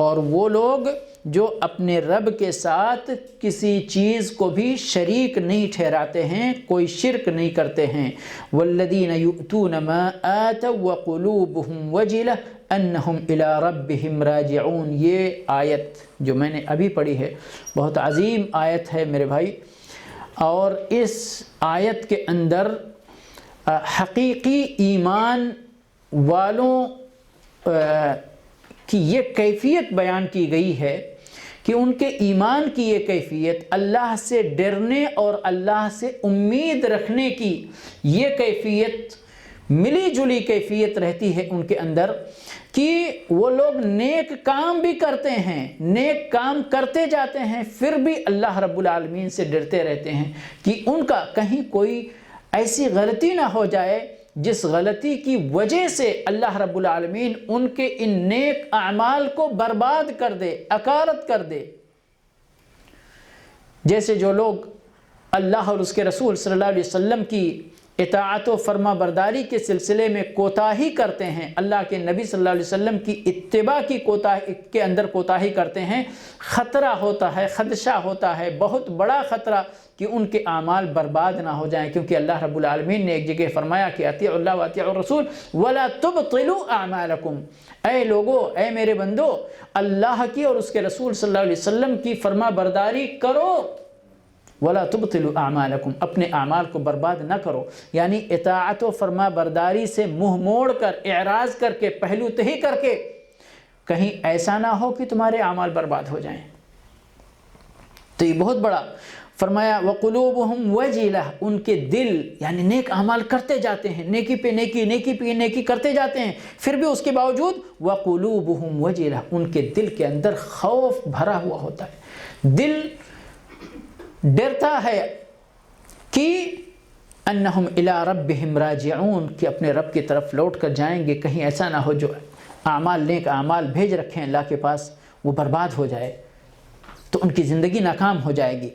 اور وہ لوگ جو اپنے رب کے ساتھ کسی چیز کو بھی شریک نہیں ٹھہراتے ہیں، کوئی شرک نہیں کرتے ہیں، والذین یؤتون ما آتوا وقلوبهم وجلہ انہم الی ربہم راجعون۔ یہ آیت جو میں نے ابھی پڑھی ہے بہت عظیم آیت ہے میرے بھائی، اور اس آیت کے اندر حقیقی ایمان والوں کی یہ کیفیت بیان کی گئی ہے کہ ان کے ایمان کی یہ کیفیت، اللہ سے ڈرنے اور اللہ سے امید رکھنے کی یہ کیفیت، ملی جلی کیفیت رہتی ہے ان کے اندر، کہ وہ لوگ نیک کام بھی کرتے ہیں، نیک کام کرتے جاتے ہیں، پھر بھی اللہ رب العالمین سے ڈرتے رہتے ہیں کہ ان کا کہیں کوئی ایسی غلطی نہ ہو جائے جس غلطی کی وجہ سے اللہ رب العالمین ان کے ان نیک اعمال کو برباد کر دے، اکارت کر دے۔ جیسے جو لوگ اللہ اور اس کے رسول صلی اللہ علیہ وسلم کی اطاعت و فرما برداری کے سلسلے میں کوتاہی کرتے ہیں، اللہ کے نبی صلی اللہ علیہ وسلم کی اتباع کے اندر کوتاہی کرتے ہیں، خطرہ ہوتا ہے، خدشہ ہوتا ہے، بہت بڑا خطرہ کہ ان کے اعمال برباد نہ ہو جائیں، کیونکہ اللہ رب العالمین نے ایک جگہ فرمایا کہ اطیعوا اللہ واطیعوا الرسول ولا تبطلوا اعمالکم، اے لوگو، اے میرے بندو، اللہ کی اور اس کے رسول صلی اللہ علیہ وسلم کی فرما برداری کرو، ولا تبطلوا اعمالکم، اپنے اعمال کو برباد نہ کرو، اطاعت و فرما برداری سے منہ موڑ کر، اعراض کر کے، پہلو تہی کر کے کہیں ایسا نہ ہو کہ تمہارے اعمال برباد ہو جائیں۔ تو یہ بہت بڑا فرمایا وقلوبہم وجلہ، ان کے دل نیک اعمال کرتے جاتے ہیں، نیکی پہ نیکی، نیکی پہ نیکی کرتے جاتے ہیں، پھر بھی اس کے باوجود وقلوبہم وجلہ، ان کے دل کے اندر خوف بھرا ہوا ہوتا ہے، دل ڈرتا ہے کہ انہم الی ربہم راجعون، کہ اپنے رب کی طرف لوٹ کر جائیں گے، کہیں ایسا نہ ہو جو اعمال، نیک اعمال بھیج رکھے ہیں اللہ کے پاس، وہ برباد ہو جائے، تو ان کی زندگی ناکام ہو جائے گی۔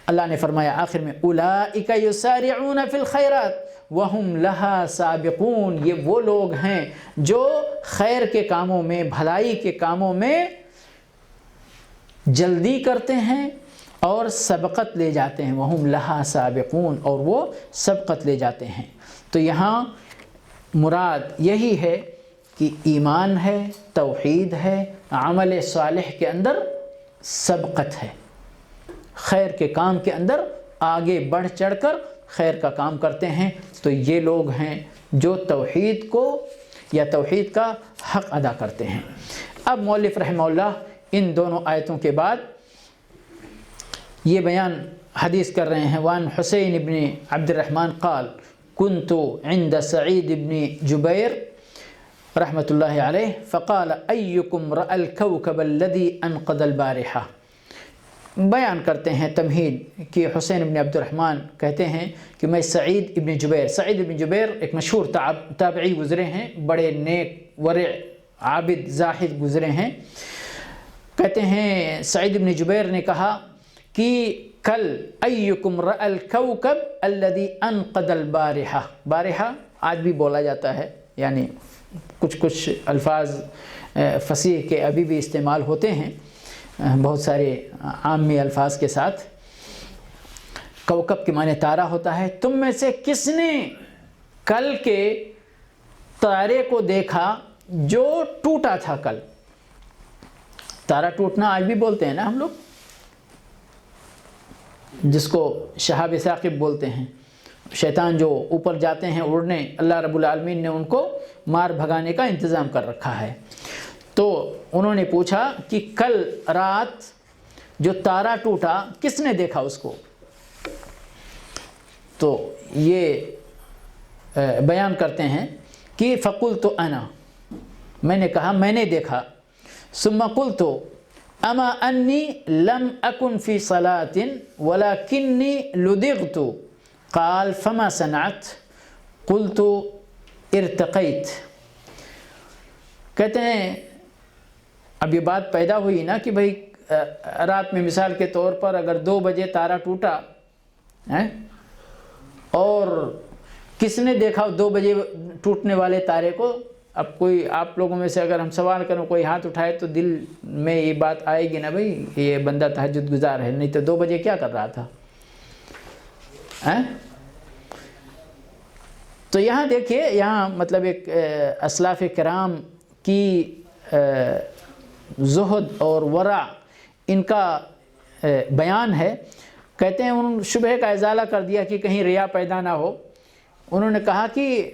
اللہ نے فرمایا آخر میں اولئک یسارعون فی الخیرات وہم لہا سابقون، یہ وہ لوگ ہیں جو خیر کے کاموں میں، بھلائی کے کاموں میں جلدی کرتے ہیں اور سبقت لے جاتے ہیں، وہم لہا سابقون، اور وہ سبقت لے جاتے ہیں۔ تو یہاں مراد یہی ہے کہ ایمان ہے، توحید ہے، عمل صالح کے اندر سبقت ہے، خیر کے کام کے اندر آگے بڑھ چڑھ کر خیر کا کام کرتے ہیں، تو یہ لوگ ہیں جو توحید کو یا توحید کا حق ادا کرتے ہیں۔ اب مؤلف رحمہ اللہ ان دونوں آیتوں کے بعد یہ بیان حدیث کر رہے ہیں، وان حسین ابن عبد الرحمن قال كنت عند سعید ابن جبیر رحمۃ اللہ علیہ فقال ایکم رأى الكوكب الذي انقض البارحہ۔ بیان کرتے ہیں تمہید کہ حسین ابن عبد الرحمن کہتے ہیں کہ میں سعید ابن جبیر ایک مشہور تابعی گزرے ہیں، بڑے نیک ورع عابد زاہد گزرے ہیں، کہتے ہیں سعید ابن جبیر نے کہا کہ کل ایکم رأى الكوكب الذي انقض البارحہ، بارحہ آج بھی بولا جاتا ہے، کچھ الفاظ فصیح کے ابھی بھی استعمال ہوتے ہیں بہت سارے عامی الفاظ کے ساتھ۔ کوکب کے معنی تارہ ہوتا ہے۔ تم میں سے کس نے کل کے تارے کو دیکھا جو ٹوٹا تھا کل؟ تارا ٹوٹنا آج بھی بولتے ہیں نا ہم لوگ، جس کو شہاب ثاقب بولتے ہیں، شیطان جو اوپر جاتے ہیں اڑنے، اللہ رب العالمین نے ان کو مار بھگانے کا انتظام کر رکھا ہے۔ تو انہوں نے پوچھا کہ کل رات جو تارا ٹوٹا کس نے دیکھا اس کو؟ تو یہ بیان کرتے ہیں کہ فقلت انا، میں نے کہا میں نے دیکھا، ثم قلت اما انی لم اکن فی صلاۃ ولکنی لدغت، قال فما صنعت؟ قلت ارتقیت۔ کہتے ہیں اب یہ بات پیدا ہوئی نا کہ بھئی رات میں مثال کے طور پر اگر 2 بجے تارا ٹوٹا اور کس نے دیکھا 2 بجے ٹوٹنے والے تارے کو؟ اب کوئی آپ لوگوں میں سے اگر ہم سوال کریں، کوئی ہاتھ اٹھائے تو دل میں یہ بات آئے گی نا بھئی یہ بندہ تہجد گزار ہے، نہیں تو 2 بجے کیا کر رہا تھا؟ تو یہاں دیکھیے، یہاں مطلب ایک اسلاف کرام کی زہد اور ورع ان کا بیان ہے۔ کہتے ہیں انہوں نے شبہ کا ازالہ کر دیا کہ کہیں ریا پیدا نہ ہو۔ انہوں نے کہا کہ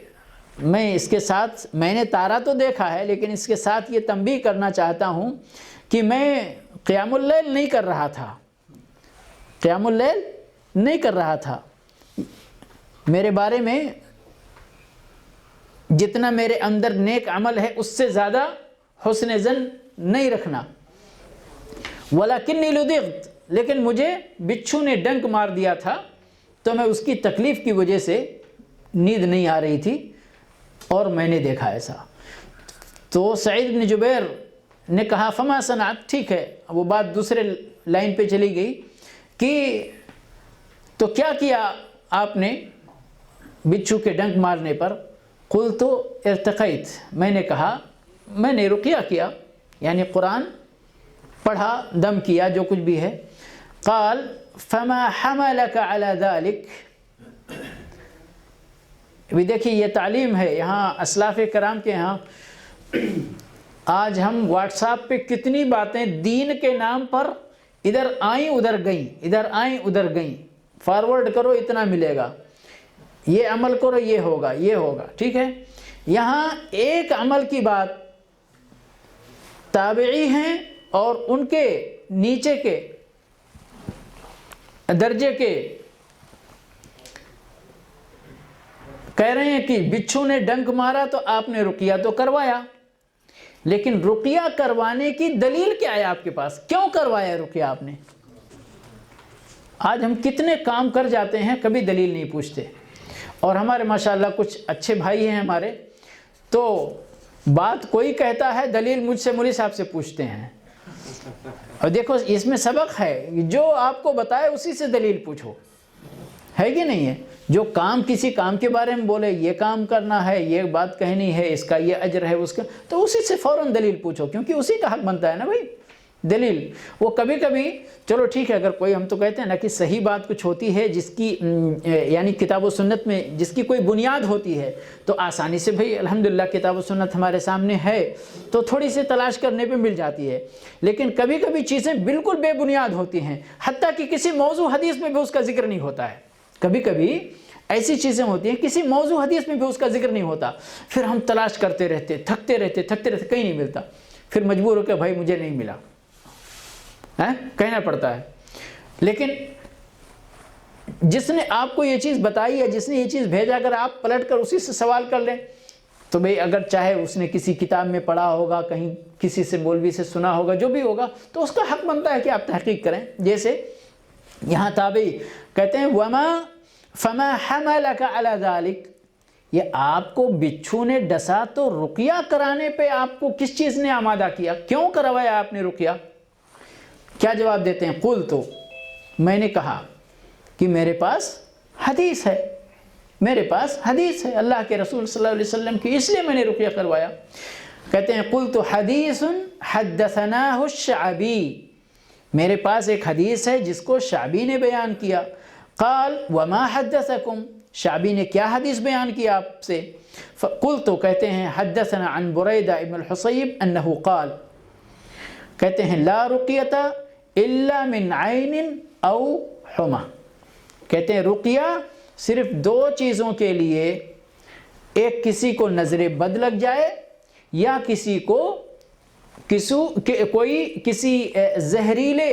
میں اس کے ساتھ، میں نے تارا تو دیکھا ہے لیکن اس کے ساتھ یہ تنبیہ کرنا چاہتا ہوں کہ میں قیام اللیل نہیں کر رہا تھا، قیام اللیل نہیں کر رہا تھا۔ میرے بارے میں جتنا میرے اندر نیک عمل ہے اس سے زیادہ حسن ظن نہیں رکھنا۔ وَلَكِنِّي لُدِغْتُ، لیکن مجھے بچھو نے ڈنک مار دیا تھا تو میں اس کی تکلیف کی وجہ سے نیند نہیں آ رہی تھی اور میں نے دیکھا ایسا۔ تو سعید بن جبیر نے کہا فما صنعت، ٹھیک ہے، وہ بات دوسرے لائن پہ چلی گئی کہ تو کیا کیا آپ نے بچھو کے ڈنک مارنے پر؟ قلت ارتقیت، میں نے کہا میں نے رقیہ کیا، یعنی قرآن پڑھا، دم کیا، جو کچھ بھی ہے۔ قال فما حملك على ذلك، ابھی دیکھیے یہ تعلیم ہے یہاں اسلاف کرام کے ہاں۔ آج ہم واٹس ایپ پہ کتنی باتیں دین کے نام پر ادھر آئیں ادھر گئیں، ادھر آئیں ادھر گئیں، فارورڈ کرو اتنا ملے گا، یہ عمل کرو یہ ہوگا یہ ہوگا، ٹھیک ہے۔ یہاں ایک عمل کی بات تابعی ہیں اور ان کے نیچے کے درجے کے کہہ رہے ہیں کہ بچھو نے ڈنک مارا تو آپ نے رقیہ تو کروایا، لیکن رقیہ کروانے کی دلیل کیا ہے آپ کے پاس؟ کیوں کروایا رقیہ آپ نے؟ آج ہم کتنے کام کر جاتے ہیں کبھی دلیل نہیں پوچھتے، اور ہمارے ماشاءاللہ کچھ اچھے بھائی ہیں ہمارے، تو بات کوئی کہتا ہے دلیل مجھ سے مولوی صاحب سے پوچھتے ہیں۔ اور دیکھو اس میں سبق ہے، جو آپ کو بتائے اسی سے دلیل پوچھو، ہے کہ نہیں ہے؟ جو کام کسی کام کے بارے میں بولے یہ کام کرنا ہے، یہ بات کہنی ہے، اس کا یہ اجر ہے، اس کا، تو اسی سے فوراً دلیل پوچھو، کیونکہ اسی کا حق بنتا ہے نا بھائی دلیل۔ وہ کبھی کبھی چلو ٹھیک ہے، اگر کوئی ہم تو کہتے ہیں نا کہ صحیح بات کچھ ہوتی ہے جس کی یعنی کتاب و سنت میں جس کی کوئی بنیاد ہوتی ہے تو آسانی سے بھئی الحمدللہ کتاب و سنت ہمارے سامنے ہے تو تھوڑی سی تلاش کرنے پہ مل جاتی ہے، لیکن کبھی کبھی چیزیں بالکل بے بنیاد ہوتی ہیں، حتیٰ کہ کسی موضوع حدیث میں بھی اس کا ذکر نہیں ہوتا ہے۔ کبھی کبھی ایسی چیزیں ہوتی ہیں کسی موضوع حدیث میں بھی اس کا ذکر نہیں ہوتا، پھر ہم تلاش کرتے رہتے، تھکتے رہتے کہیں نہیں ملتا، پھر مجبور ہو کہ بھائی مجھے نہیں ملا، کہنا پڑتا ہے۔ لیکن جس نے آپ کو یہ چیز بتائی ہے، جس نے یہ چیز بھیجا، اگر آپ پلٹ کر اسی سے سوال کر لیں تو بھئی اگر چاہے اس نے کسی کتاب میں پڑھا ہوگا، کہیں کسی سے مولوی سے سنا ہوگا، جو بھی ہوگا، تو اس کا حق بنتا ہے کہ آپ تحقیق کریں۔ جیسے یہاں تابعی کہتے ہیں وما فما حملك على ذلك، یہ آپ کو بچھو نے ڈسا تو رقیہ کرانے پہ آپ کو کس چیز نے آمادہ کیا؟ کیوں کروایا آپ نے رقیہ؟ کیا جواب دیتے ہیں؟ قل تو میں نے کہا کہ میرے پاس حدیث ہے، میرے پاس حدیث ہے اللہ کے رسول صلی اللہ علیہ وسلم کی، اس لیے میں نے رقیہ کروایا۔ کہتے ہیں قل تو حدیث حدثناہ الشعبی، میرے پاس ایک حدیث ہے جس کو شعبی نے بیان کیا۔ قال وما حدثکم، شعبی نے کیا حدیث بیان کیا آپ سے؟ قل تو کہتے ہیں حدثنا عن بریدہ ابن الحصیب انہ قال، کہتے ہیں لا رقیۃ الا من عین او حما، کہتے ہیں رقیہ صرف دو چیزوں کے لیے، ایک کسی کو نظر بد لگ جائے یا کسی کو کسی زہریلے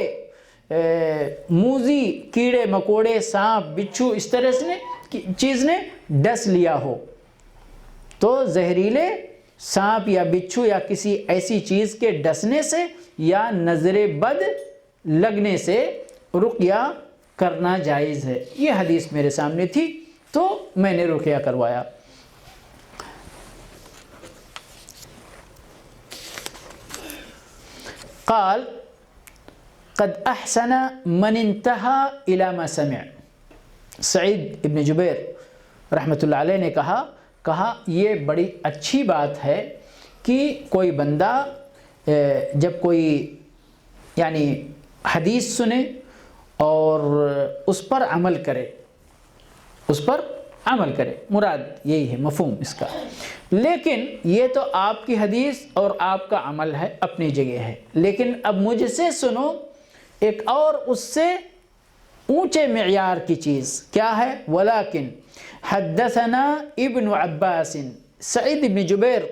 موذی کیڑے مکوڑے سانپ بچھو اس طرح سے چیز نے ڈس لیا ہو، تو زہریلے سانپ یا بچھو یا کسی ایسی چیز کے ڈسنے سے یا نظر بد لگنے سے رقیہ کرنا جائز ہے۔ یہ حدیث میرے سامنے تھی تو میں نے رقیہ کروایا۔ قال قد احسن من انتهى الى ما سمع، سعید ابن جبیر رحمۃ اللہ علیہ نے کہا یہ بڑی اچھی بات ہے کہ کوئی بندہ جب کوئی یعنی حدیث سنے اور اس پر عمل کرے، مراد یہی ہے مفہوم اس کا۔ لیکن یہ تو آپ کی حدیث اور آپ کا عمل ہے، اپنی جگہ ہے، لیکن اب مجھ سے سنو ایک اور اس سے اونچے معیار کی چیز کیا ہے؟ ولیکن حدثنا ابن عباس، سعید ابن جبیر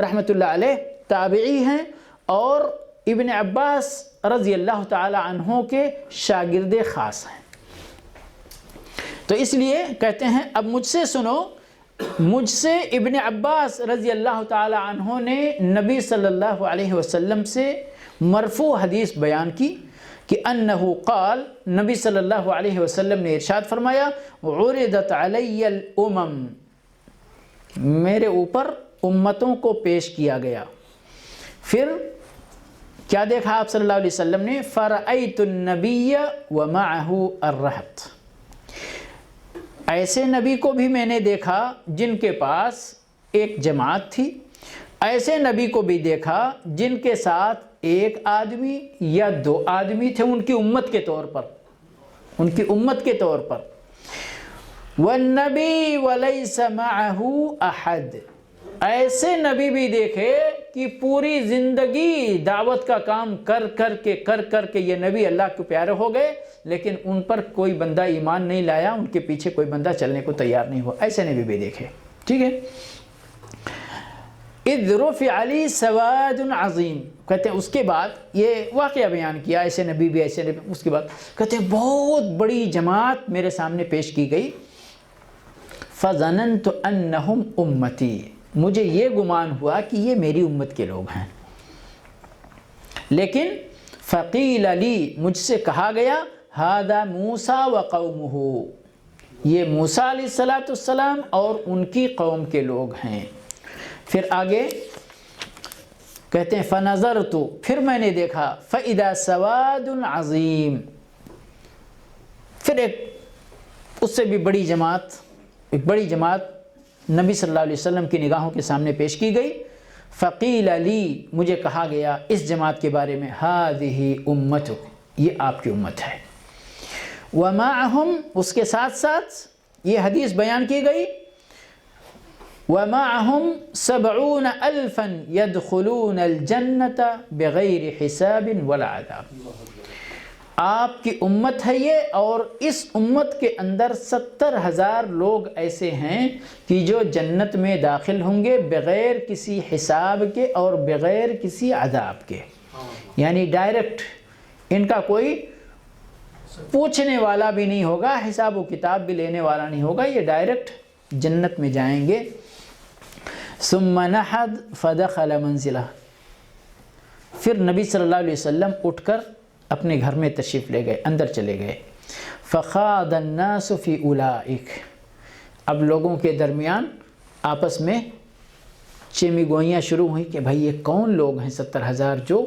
رحمۃ اللہ علیہ تابعی ہیں اور ابن عباس رضی اللہ تعالی عنہ کے شاگرد خاص ہیں، تو اس لیے کہتے ہیں اب مجھ سے سنو، مجھ سے ابن عباس رضی اللہ تعالی عنہ نے نبی صلی اللہ علیہ وسلم سے مرفوع حدیث بیان کی کہ انہو قال، نبی صلی اللہ علیہ وسلم نے ارشاد فرمایا عرضت علی الامم، میرے اوپر امتوں کو پیش کیا گیا۔ پھر کیا دیکھا آپ صلی اللہ علیہ وسلم نے؟ فرأیت النبی ومعہ الرہط، ایسے نبی کو بھی میں نے دیکھا جن کے پاس ایک جماعت تھی، ایسے نبی کو بھی دیکھا جن کے ساتھ ایک آدمی یا دو آدمی تھے ان کی امت کے طور پر، والنبی ولیس معہ احد، ایسے نبی بھی دیکھے کہ پوری زندگی دعوت کا کام کر کر کے یہ نبی اللہ کے پیارے ہو گئے، لیکن ان پر کوئی بندہ ایمان نہیں لایا، ان کے پیچھے کوئی بندہ چلنے کو تیار نہیں ہوا، ایسے نبی بھی دیکھے۔ ٹھیک ہے، اذ رفع علی سواد عظیم، کہتے ہیں اس کے بعد یہ واقعہ بیان کیا، ایسے نبی بھی ایسے نبی، اس کے بعد کہتے ہیں بہت بڑی جماعت میرے سامنے پیش کی گئی، فظننت انہم امتی، مجھے یہ گمان ہوا کہ یہ میری امت کے لوگ ہیں، لیکن فقیل لی، مجھ سے کہا گیا ھذا موسیٰ وقومہ، یہ موسیٰ علیہ السلام اور ان کی قوم کے لوگ ہیں۔ پھر آگے کہتے ہیں فنظرت، پھر میں نے دیکھا فاذا سواد عظیم، پھر ایک اس سے بھی بڑی جماعت، ایک بڑی جماعت نبی صلی اللہ علیہ وسلم کی نگاہوں کے سامنے پیش کی گئی، فقیل لی، مجھے کہا گیا اس جماعت کے بارے میں ھذہ امتک، یہ آپ کی امت ہے، ومعہم، اس کے ساتھ ساتھ یہ حدیث بیان کی گئی، ومعہم 70,000 يدخلون الجنة بغیر حساب ولا عذاب، آپ کی امت ہے یہ، اور اس امت کے اندر 70,000 لوگ ایسے ہیں کہ جو جنت میں داخل ہوں گے بغیر کسی حساب کے اور بغیر کسی عذاب کے، یعنی ڈائریکٹ، ان کا کوئی پوچھنے والا بھی نہیں ہوگا، حساب و کتاب بھی لینے والا نہیں ہوگا، یہ ڈائریکٹ جنت میں جائیں گے۔ ثم نحد فدخل منزلہ، پھر نبی صلی اللہ علیہ وسلم اٹھ کر اپنے گھر میں تشریف لے گئے، اندر چلے گئے، فخاض الناس فی اولئک، اب لوگوں کے درمیان آپس میں چیمی گوئیاں شروع ہوئیں کہ بھائی یہ کون لوگ ہیں 70,000 جو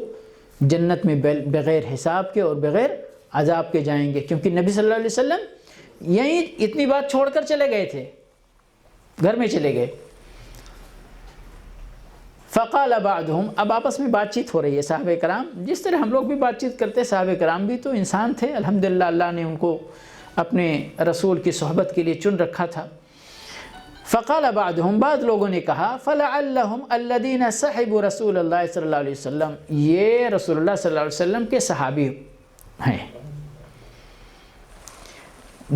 جنت میں بغیر حساب کے اور بغیر عذاب کے جائیں گے، کیونکہ نبی صلی اللہ علیہ وسلم یہی اتنی بات چھوڑ کر چلے گئے تھے، گھر میں چلے گئے۔ فقال بعضهم، اب آپس میں بات چیت ہو رہی ہے صحابہ کرام، جس طرح ہم لوگ بھی بات چیت کرتے، صحابہ کرام بھی تو انسان تھے، الحمدللہ اللہ نے ان کو اپنے رسول کی صحبت کے لیے چن رکھا تھا۔ فقال بعضهم بعض لوگوں نے کہا فلعلهم الذين صحبوا رسول اللہ صلی اللہ علیہ وسلم، یہ رسول اللہ صلی اللہ علیہ وسلم کے صحابی ہیں۔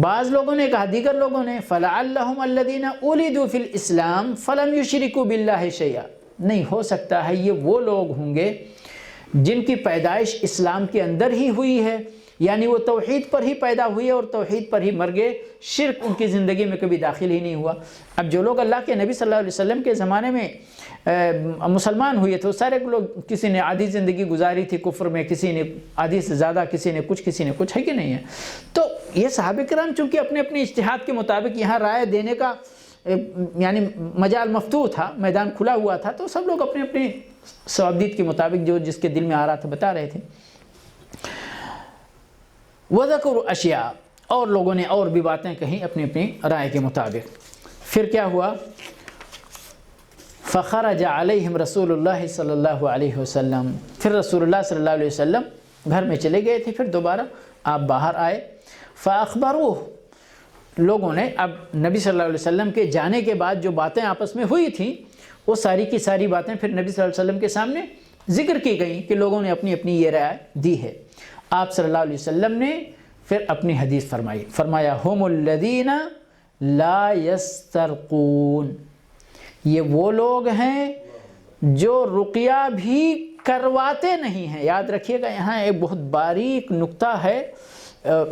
بعض لوگوں نے کہا، دیگر لوگوں نے فلعلهم الذين ولدوا في الاسلام فلم يشركوا بالله شيئا، نہیں ہو سکتا ہے یہ وہ لوگ ہوں گے جن کی پیدائش اسلام کے اندر ہی ہوئی ہے، یعنی وہ توحید پر ہی پیدا ہوئے اور توحید پر ہی مر گئے، شرک ان کی زندگی میں کبھی داخل ہی نہیں ہوا۔ اب جو لوگ اللہ کے نبی صلی اللہ علیہ وسلم کے زمانے میں مسلمان ہوئے تھے، سارے لوگ، کسی نے آدھی زندگی گزاری تھی کفر میں، کسی نے آدھی سے زیادہ، کسی نے کچھ، ہے کہ نہیں ہے؟ تو یہ صحابہ کرام چونکہ اپنے اپنے اجتہاد کے مطابق یہاں رائے دینے کا یعنی مجال مفتوح تھا، میدان کھلا ہوا تھا، تو سب لوگ اپنے اپنے ثوابدید کے مطابق جو جس کے دل میں آ رہا تھا بتا رہے تھے۔ وَذَكُرُ اشیاء، اور لوگوں نے اور بھی باتیں کہیں اپنی اپنی رائے کے مطابق۔ پھر کیا ہوا؟ فخرج علیہم رسول اللہ صلی اللہ علیہ وسلم، پھر رسول اللہ صلی اللہ علیہ وسلم گھر میں چلے گئے تھے، پھر دوبارہ آپ باہر آئے۔ فاخبروہ، لوگوں نے اب نبی صلی اللہ علیہ وسلم کے جانے کے بعد جو باتیں آپس میں ہوئی تھیں وہ ساری کی ساری باتیں پھر نبی صلی اللہ علیہ وسلم کے سامنے ذکر کی گئیں کہ لوگوں نے اپنی اپنی یہ رائے دی ہے۔ آپ صلی اللہ علیہ وسلم نے پھر اپنی حدیث فرمائی، فرمایا ہم الذین لا یسترقون، یہ وہ لوگ ہیں جو رقیہ بھی کرواتے نہیں ہیں۔ یاد رکھیے گا، یہاں ایک بہت باریک نقطہ ہے،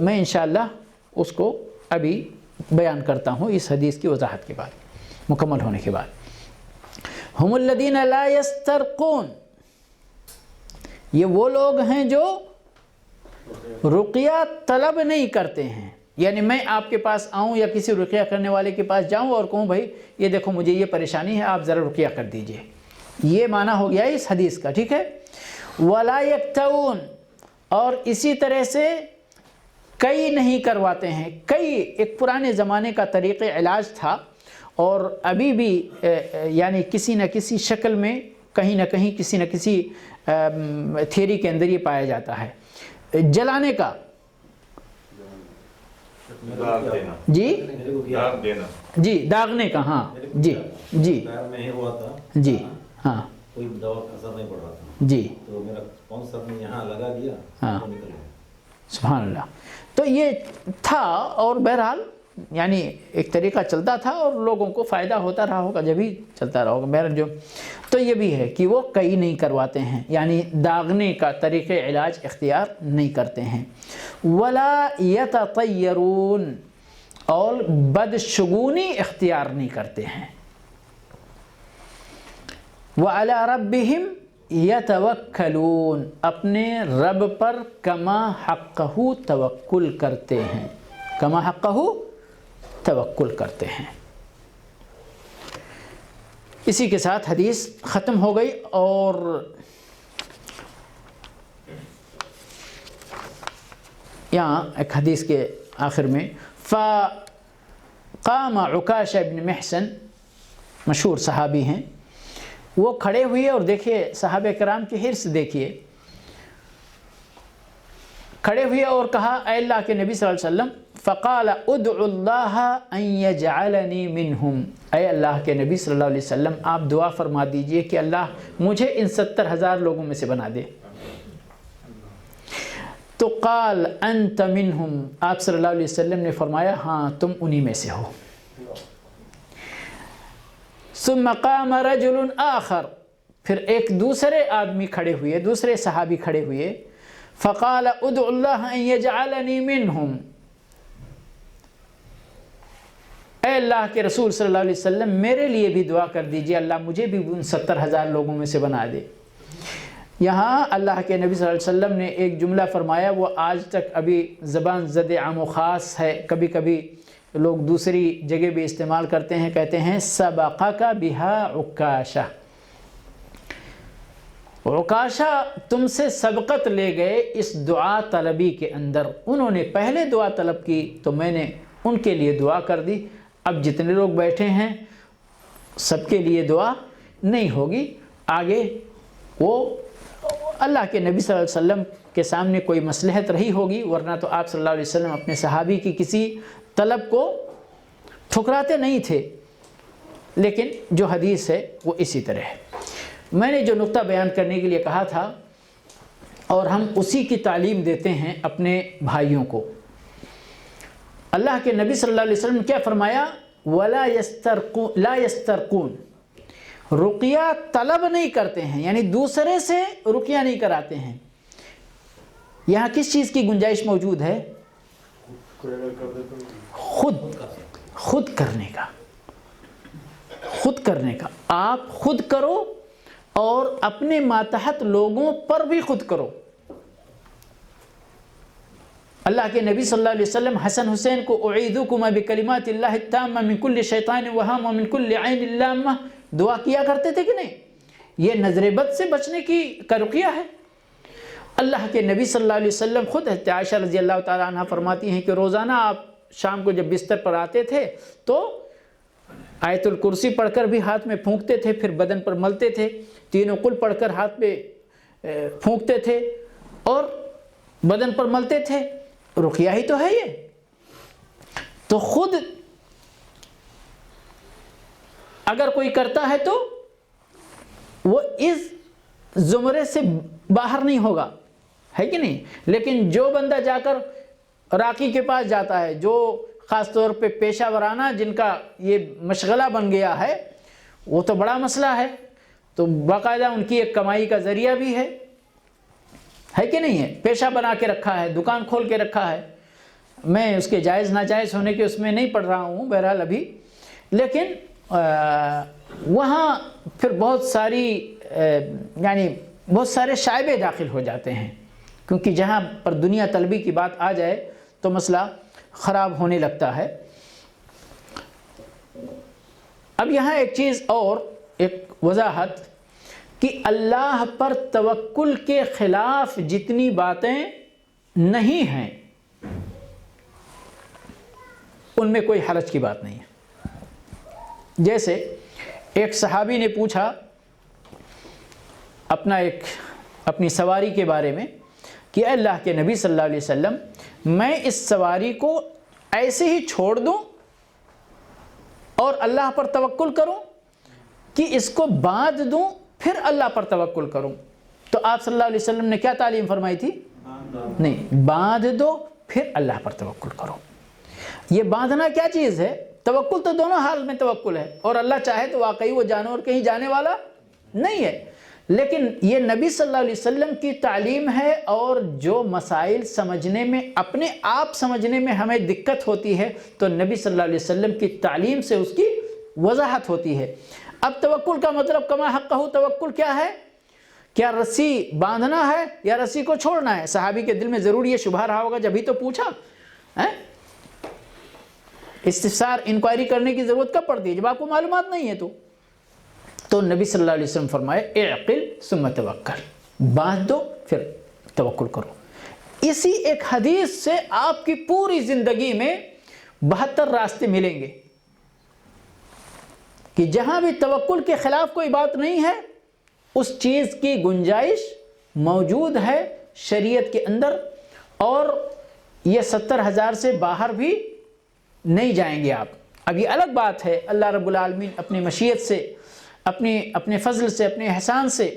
میں انشاءاللہ اس کو ابھی بیان کرتا ہوں اس حدیث کی وضاحت کے بعد، مکمل ہونے کے بعد۔ ہم الذین لا یسترقون، یہ وہ لوگ ہیں جو رقیہ طلب نہیں کرتے ہیں، یعنی میں آپ کے پاس آؤں یا کسی رقیہ کرنے والے کے پاس جاؤں اور کہوں بھائی یہ دیکھو مجھے یہ پریشانی ہے، آپ ذرا رقیہ کر دیجئے، یہ معنی ہو گیا اس حدیث کا، ٹھیک ہے۔ وَلَا يَكْتَوُونَ، اور اسی طرح سے کئی نہیں کرواتے ہیں۔ کئی ایک پرانے زمانے کا طریق علاج تھا اور ابھی بھی یعنی کسی نہ کسی شکل میں کہیں نہ کہیں کسی نہ کسی تھیوری کے اندر یہ پایا جاتا ہے، جلانے کا، جی جی داغنے کا، ہاں جی جی جی ہاں کوئی دوا کا اثر نہیں پڑ رہا تھا جی، تو میرا کون سر نے یہاں لگا دیا، ہاں تو نکل گیا۔ سبحان اللہ۔ تو یہ تھا اور بہرحال یعنی ایک طریقہ چلتا تھا اور لوگوں کو فائدہ ہوتا رہا ہوگا، جب ہی چلتا رہا ہوگا بہرحال جو۔ تو یہ بھی ہے کہ وہ کئی نہیں کرواتے ہیں، یعنی داغنے کا طریقہ علاج اختیار نہیں کرتے ہیں۔ ولا یتطیرون، اور بدشگونی اختیار نہیں کرتے ہیں۔ وعلی ربہم یتوکلون، اپنے رب پر کما حقہ توکل کرتے ہیں، کما حقہ توکل کرتے ہیں۔ اسی کے ساتھ حدیث ختم ہو گئی، اور یہاں ایک حدیث کے آخر میں فقام عکاشہ بن محصن، مشہور صحابی ہیں، وہ کھڑے ہوئے اور دیکھیے صحابہ کرام کی حرص دیکھیے، کھڑے ہوئے اور کہا اے اللہ کے نبی صلی اللہ علیہ وسلم، فقال ادعو اللہ ان یجعلنی منہم، اے اللہ کے نبی صلی اللہ علیہ وسلم آپ دعا فرما دیجئے کہ اللہ مجھے ان 70,000 لوگوں میں سے بنا دے۔ تو قال انت منہم، آپ صلی اللہ علیہ وسلم نے فرمایا ہاں تم انہی میں سے ہو۔ ثم قام رجل آخر، پھر ایک دوسرے آدمی کھڑے ہوئے، دوسرے صحابی کھڑے ہوئے، فقال ادعو اللہ ان یجعلنی منہم، اے اللہ کے رسول صلی اللہ علیہ وسلم میرے لیے بھی دعا کر دیجئے، اللہ مجھے بھی ان 70,000 لوگوں میں سے بنا دے۔ یہاں اللہ کے نبی صلی اللہ علیہ وسلم نے ایک جملہ فرمایا، وہ آج تک ابھی زبان زد عام و خاص ہے، کبھی کبھی لوگ دوسری جگہ بھی استعمال کرتے ہیں، کہتے ہیں سبقک بہا عکاشہ، عکاشہ تم سے سبقت لے گئے اس دعا طلبی کے اندر، انہوں نے پہلے دعا طلب کی تو میں نے ان کے لیے دعا کر دی، اب جتنے لوگ بیٹھے ہیں سب کے لیے دعا نہیں ہوگی، آگے وہ اللہ کے نبی صلی اللہ علیہ وسلم کے سامنے کوئی مصلحت رہی ہوگی، ورنہ تو آپ صلی اللہ علیہ وسلم اپنے صحابی کی کسی طلب کو ٹھکراتے نہیں تھے۔ لیکن جو حدیث ہے وہ اسی طرح ہے۔ میں نے جو نقطہ بیان کرنے کے لیے کہا تھا اور ہم اسی کی تعلیم دیتے ہیں اپنے بھائیوں کو، اللہ کے نبی صلی اللہ علیہ وسلم نے کیا فرمایا؟ وَلَا لَا يَسْتَرْقُونَ، رقیہ طلب نہیں کرتے ہیں، یعنی دوسرے سے رقیہ نہیں کراتے ہیں۔ یہاں کس چیز کی گنجائش موجود ہے؟ خود کرنے کا، خود کرنے کا۔ آپ خود کرو اور اپنے ماتحت لوگوں پر بھی خود کرو۔ اللہ کے نبی صلی اللہ علیہ وسلم حسن حسین کو اعیذکما بکلمات اللہ التامہ من کل شیطان وہام ومن کل عین لامہ دعا کیا کرتے تھے کہ نہیں؟ یہ نظر بد سے بچنے کی رقیہ ہے۔ اللہ کے نبی صلی اللہ علیہ وسلم خود حضرت عائشہ رضی اللہ تعالیٰ عنہ فرماتی ہیں کہ روزانہ آپ شام کو جب بستر پر آتے تھے تو آیت الکرسی پڑھ کر بھی ہاتھ میں پھونکتے تھے، پھر بدن پر ملتے تھے، تینوں قل پڑھ کر ہاتھ پہ پھونکتے تھے اور بدن پر ملتے تھے۔ رقیہ ہی تو ہے یہ۔ تو خود اگر کوئی کرتا ہے تو وہ اس زمرے سے باہر نہیں ہوگا، ہے کہ نہیں؟ لیکن جو بندہ جا کر راقی کے پاس جاتا ہے، جو خاص طور پہ پیشہ ورانہ جن کا یہ مشغلہ بن گیا ہے، وہ تو بڑا مسئلہ ہے، تو باقاعدہ ان کی ایک کمائی کا ذریعہ بھی ہے کہ نہیں ہے؟ پیشہ بنا کے رکھا ہے، دکان کھول کے رکھا ہے۔ میں اس کے جائز ناجائز ہونے کے اس میں نہیں پڑھ رہا ہوں بہرحال ابھی، لیکن وہاں پھر بہت سارے شائبے داخل ہو جاتے ہیں، کیونکہ جہاں پر دنیا طلبی کی بات آ جائے تو مسئلہ خراب ہونے لگتا ہے۔ اب یہاں ایک چیز اور ایک وضاحت کہ اللہ پر توکل کے خلاف جتنی باتیں نہیں ہیں ان میں کوئی حرج کی بات نہیں ہے۔ جیسے ایک صحابی نے پوچھا اپنی سواری کے بارے میں کہ اے اللہ کے نبی صلی اللہ علیہ وسلم، میں اس سواری کو ایسے ہی چھوڑ دوں اور اللہ پر توکل کروں کہ اس کو باندھ دوں پھر اللہ پر توکل کروں؟ تو آپ صلی اللہ علیہ وسلم نے کیا تعلیم فرمائی تھی؟ نہیں، باندھ دو پھر اللہ پر توکل کرو۔ یہ باندھنا کیا چیز ہے؟ توکل تو دونوں حال میں توکل ہے، اور اللہ چاہے تو واقعی وہ جانور کہیں جانے والا نہیں ہے، لیکن یہ نبی صلی اللہ علیہ وسلم کی تعلیم ہے، اور جو مسائل سمجھنے میں اپنے آپ سمجھنے میں ہمیں دقت ہوتی ہے تو نبی صلی اللہ علیہ وسلم کی تعلیم سے اس کی وضاحت ہوتی ہے۔ اب توکل کا مطلب کما حقہ، توکل کیا ہے؟ کیا رسی باندھنا ہے یا رسی کو چھوڑنا ہے؟ صحابی کے دل میں ضرور یہ شبہ رہا ہوگا، جبھی تو پوچھا۔ استفسار انکوائری کرنے کی ضرورت کب پڑتی ہے؟ جب آپ کو معلومات نہیں ہے تو نبی صلی اللہ علیہ وسلم فرمائے اعقل ثم توکل، باندھ دو پھر توکل کرو۔ اسی ایک حدیث سے آپ کی پوری زندگی میں 72 راستے ملیں گے کہ جہاں بھی توکل کے خلاف کوئی بات نہیں ہے اس چیز کی گنجائش موجود ہے شریعت کے اندر، اور یہ 70,000 سے باہر بھی نہیں جائیں گے آپ۔ اب یہ الگ بات ہے، اللہ رب العالمین اپنی مشیت سے، اپنے فضل سے، اپنے احسان سے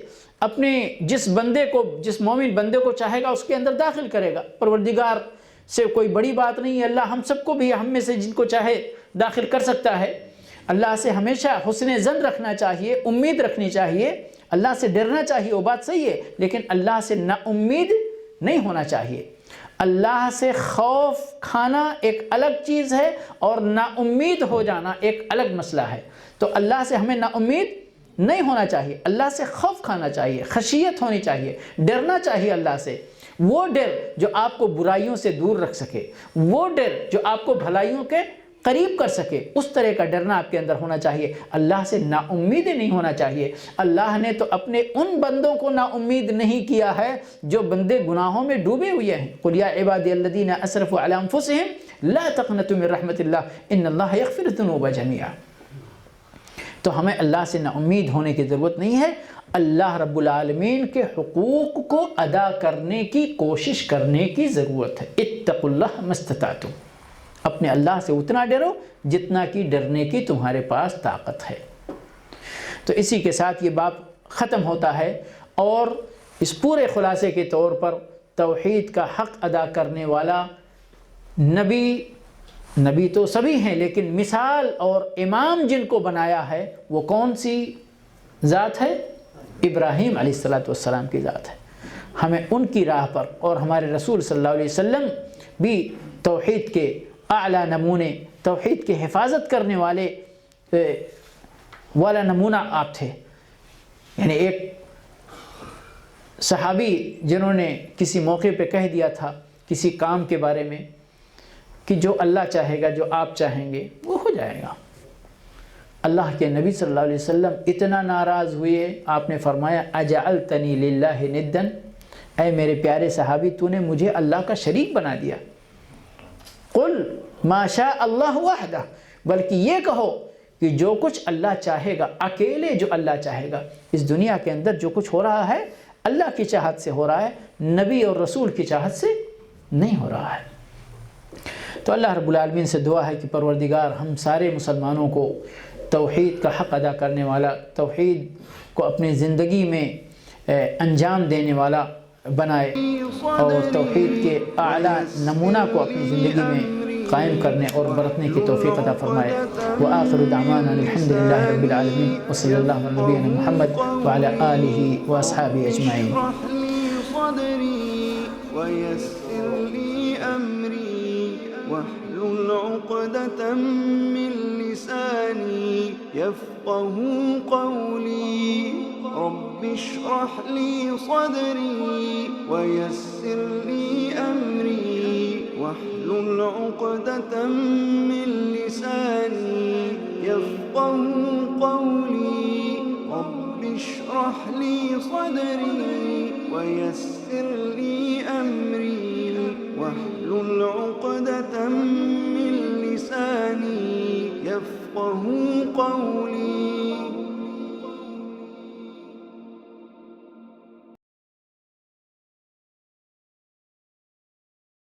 اپنے جس مومن بندے کو چاہے گا اس کے اندر داخل کرے گا۔ پروردگار سے کوئی بڑی بات نہیں ہے، اللہ ہم سب کو بھی، ہم میں سے جن کو چاہے داخل کر سکتا ہے۔ اللہ سے ہمیشہ حسن ظن رکھنا چاہیے، امید رکھنی چاہیے، اللہ سے ڈرنا چاہیے، وہ بات صحیح ہے، لیکن اللہ سے نا امید نہیں ہونا چاہیے۔ اللہ سے خوف کھانا ایک الگ چیز ہے اور نا امید ہو جانا ایک الگ مسئلہ ہے۔ تو اللہ سے ہمیں نا امید نہیں ہونا چاہیے، اللہ سے خوف کھانا چاہیے، خشیت ہونی چاہیے، ڈرنا چاہیے اللہ سے۔ وہ ڈر جو آپ کو برائیوں سے دور رکھ سکے، وہ ڈر جو آپ کو بھلائیوں کے قریب کر سکے، اس طرح کا ڈرنا آپ کے اندر ہونا چاہیے۔ اللہ سے نا امید نہیں ہونا چاہیے۔ اللہ نے تو اپنے ان بندوں کو نا امید نہیں کیا ہے جو بندے گناہوں میں ڈوبے ہوئے ہیں۔ قل یا عبادی الذین اسرفوا علی انفسہم لا تقنطوا من رحمت اللہ ان اللہ یغفر الذنوب جميعا۔ تو ہمیں اللہ سے نا امید ہونے کی ضرورت نہیں ہے، اللہ رب العالمین کے حقوق کو ادا کرنے کی کوشش کرنے کی ضرورت ہے۔ اتقوا اللہ ما استطعتم، اپنے اللہ سے اتنا ڈرو جتنا کہ ڈرنے کی تمہارے پاس طاقت ہے۔ تو اسی کے ساتھ یہ باب ختم ہوتا ہے، اور اس پورے خلاصے کے طور پر توحید کا حق ادا کرنے والا نبی تو سبھی ہیں، لیکن مثال اور امام جن کو بنایا ہے وہ کون سی ذات ہے؟ ابراہیم علیہ السلام کی ذات ہے۔ ہمیں ان کی راہ پر، اور ہمارے رسول صلی اللہ علیہ وسلم بھی توحید کے اعلیٰ نمونے، توحید کی حفاظت کرنے والا نمونہ آپ تھے۔ یعنی ایک صحابی جنہوں نے کسی موقع پہ کہہ دیا تھا کسی کام کے بارے میں کہ جو اللہ چاہے گا، جو آپ چاہیں گے وہ ہو جائے گا۔ اللہ کے نبی صلی اللہ علیہ وسلم اتنا ناراض ہوئے، آپ نے فرمایا اجعلتنی للہ ندن، اے میرے پیارے صحابی تو نے مجھے اللہ کا شریک بنا دیا۔ قل ما شاء اللہ وحدہ، بلکہ یہ کہو کہ جو کچھ اللہ چاہے گا، اکیلے جو اللہ چاہے گا۔ اس دنیا کے اندر جو کچھ ہو رہا ہے اللہ کی چاہت سے ہو رہا ہے، نبی اور رسول کی چاہت سے نہیں ہو رہا ہے۔ تو اللہ رب العالمین سے دعا ہے کہ پروردگار ہم سارے مسلمانوں کو توحید کا حق ادا کرنے والا، توحید کو اپنی زندگی میں انجام دینے والا بنائے، اور توحید کے اعلیٰ نمونہ کو اپنی زندگی میں قائم کرنے اور برتنے کی توفیق عطا فرمائے۔ وآخر دعوانا الحمدللہ رب العالمین، وصلی اللہ علی نبینا محمد وعلی آلہ واصحابہ اجمعین۔ واحلل عقدة من لساني يفقهوا قولي رب اشرح لي صدري ويسر لي أمري واحلل عقدة من لساني يفقهوا قولي رب اشرح لي صدري ويسر لي أمري واحلل عقدة من لساني يفقهوا قولي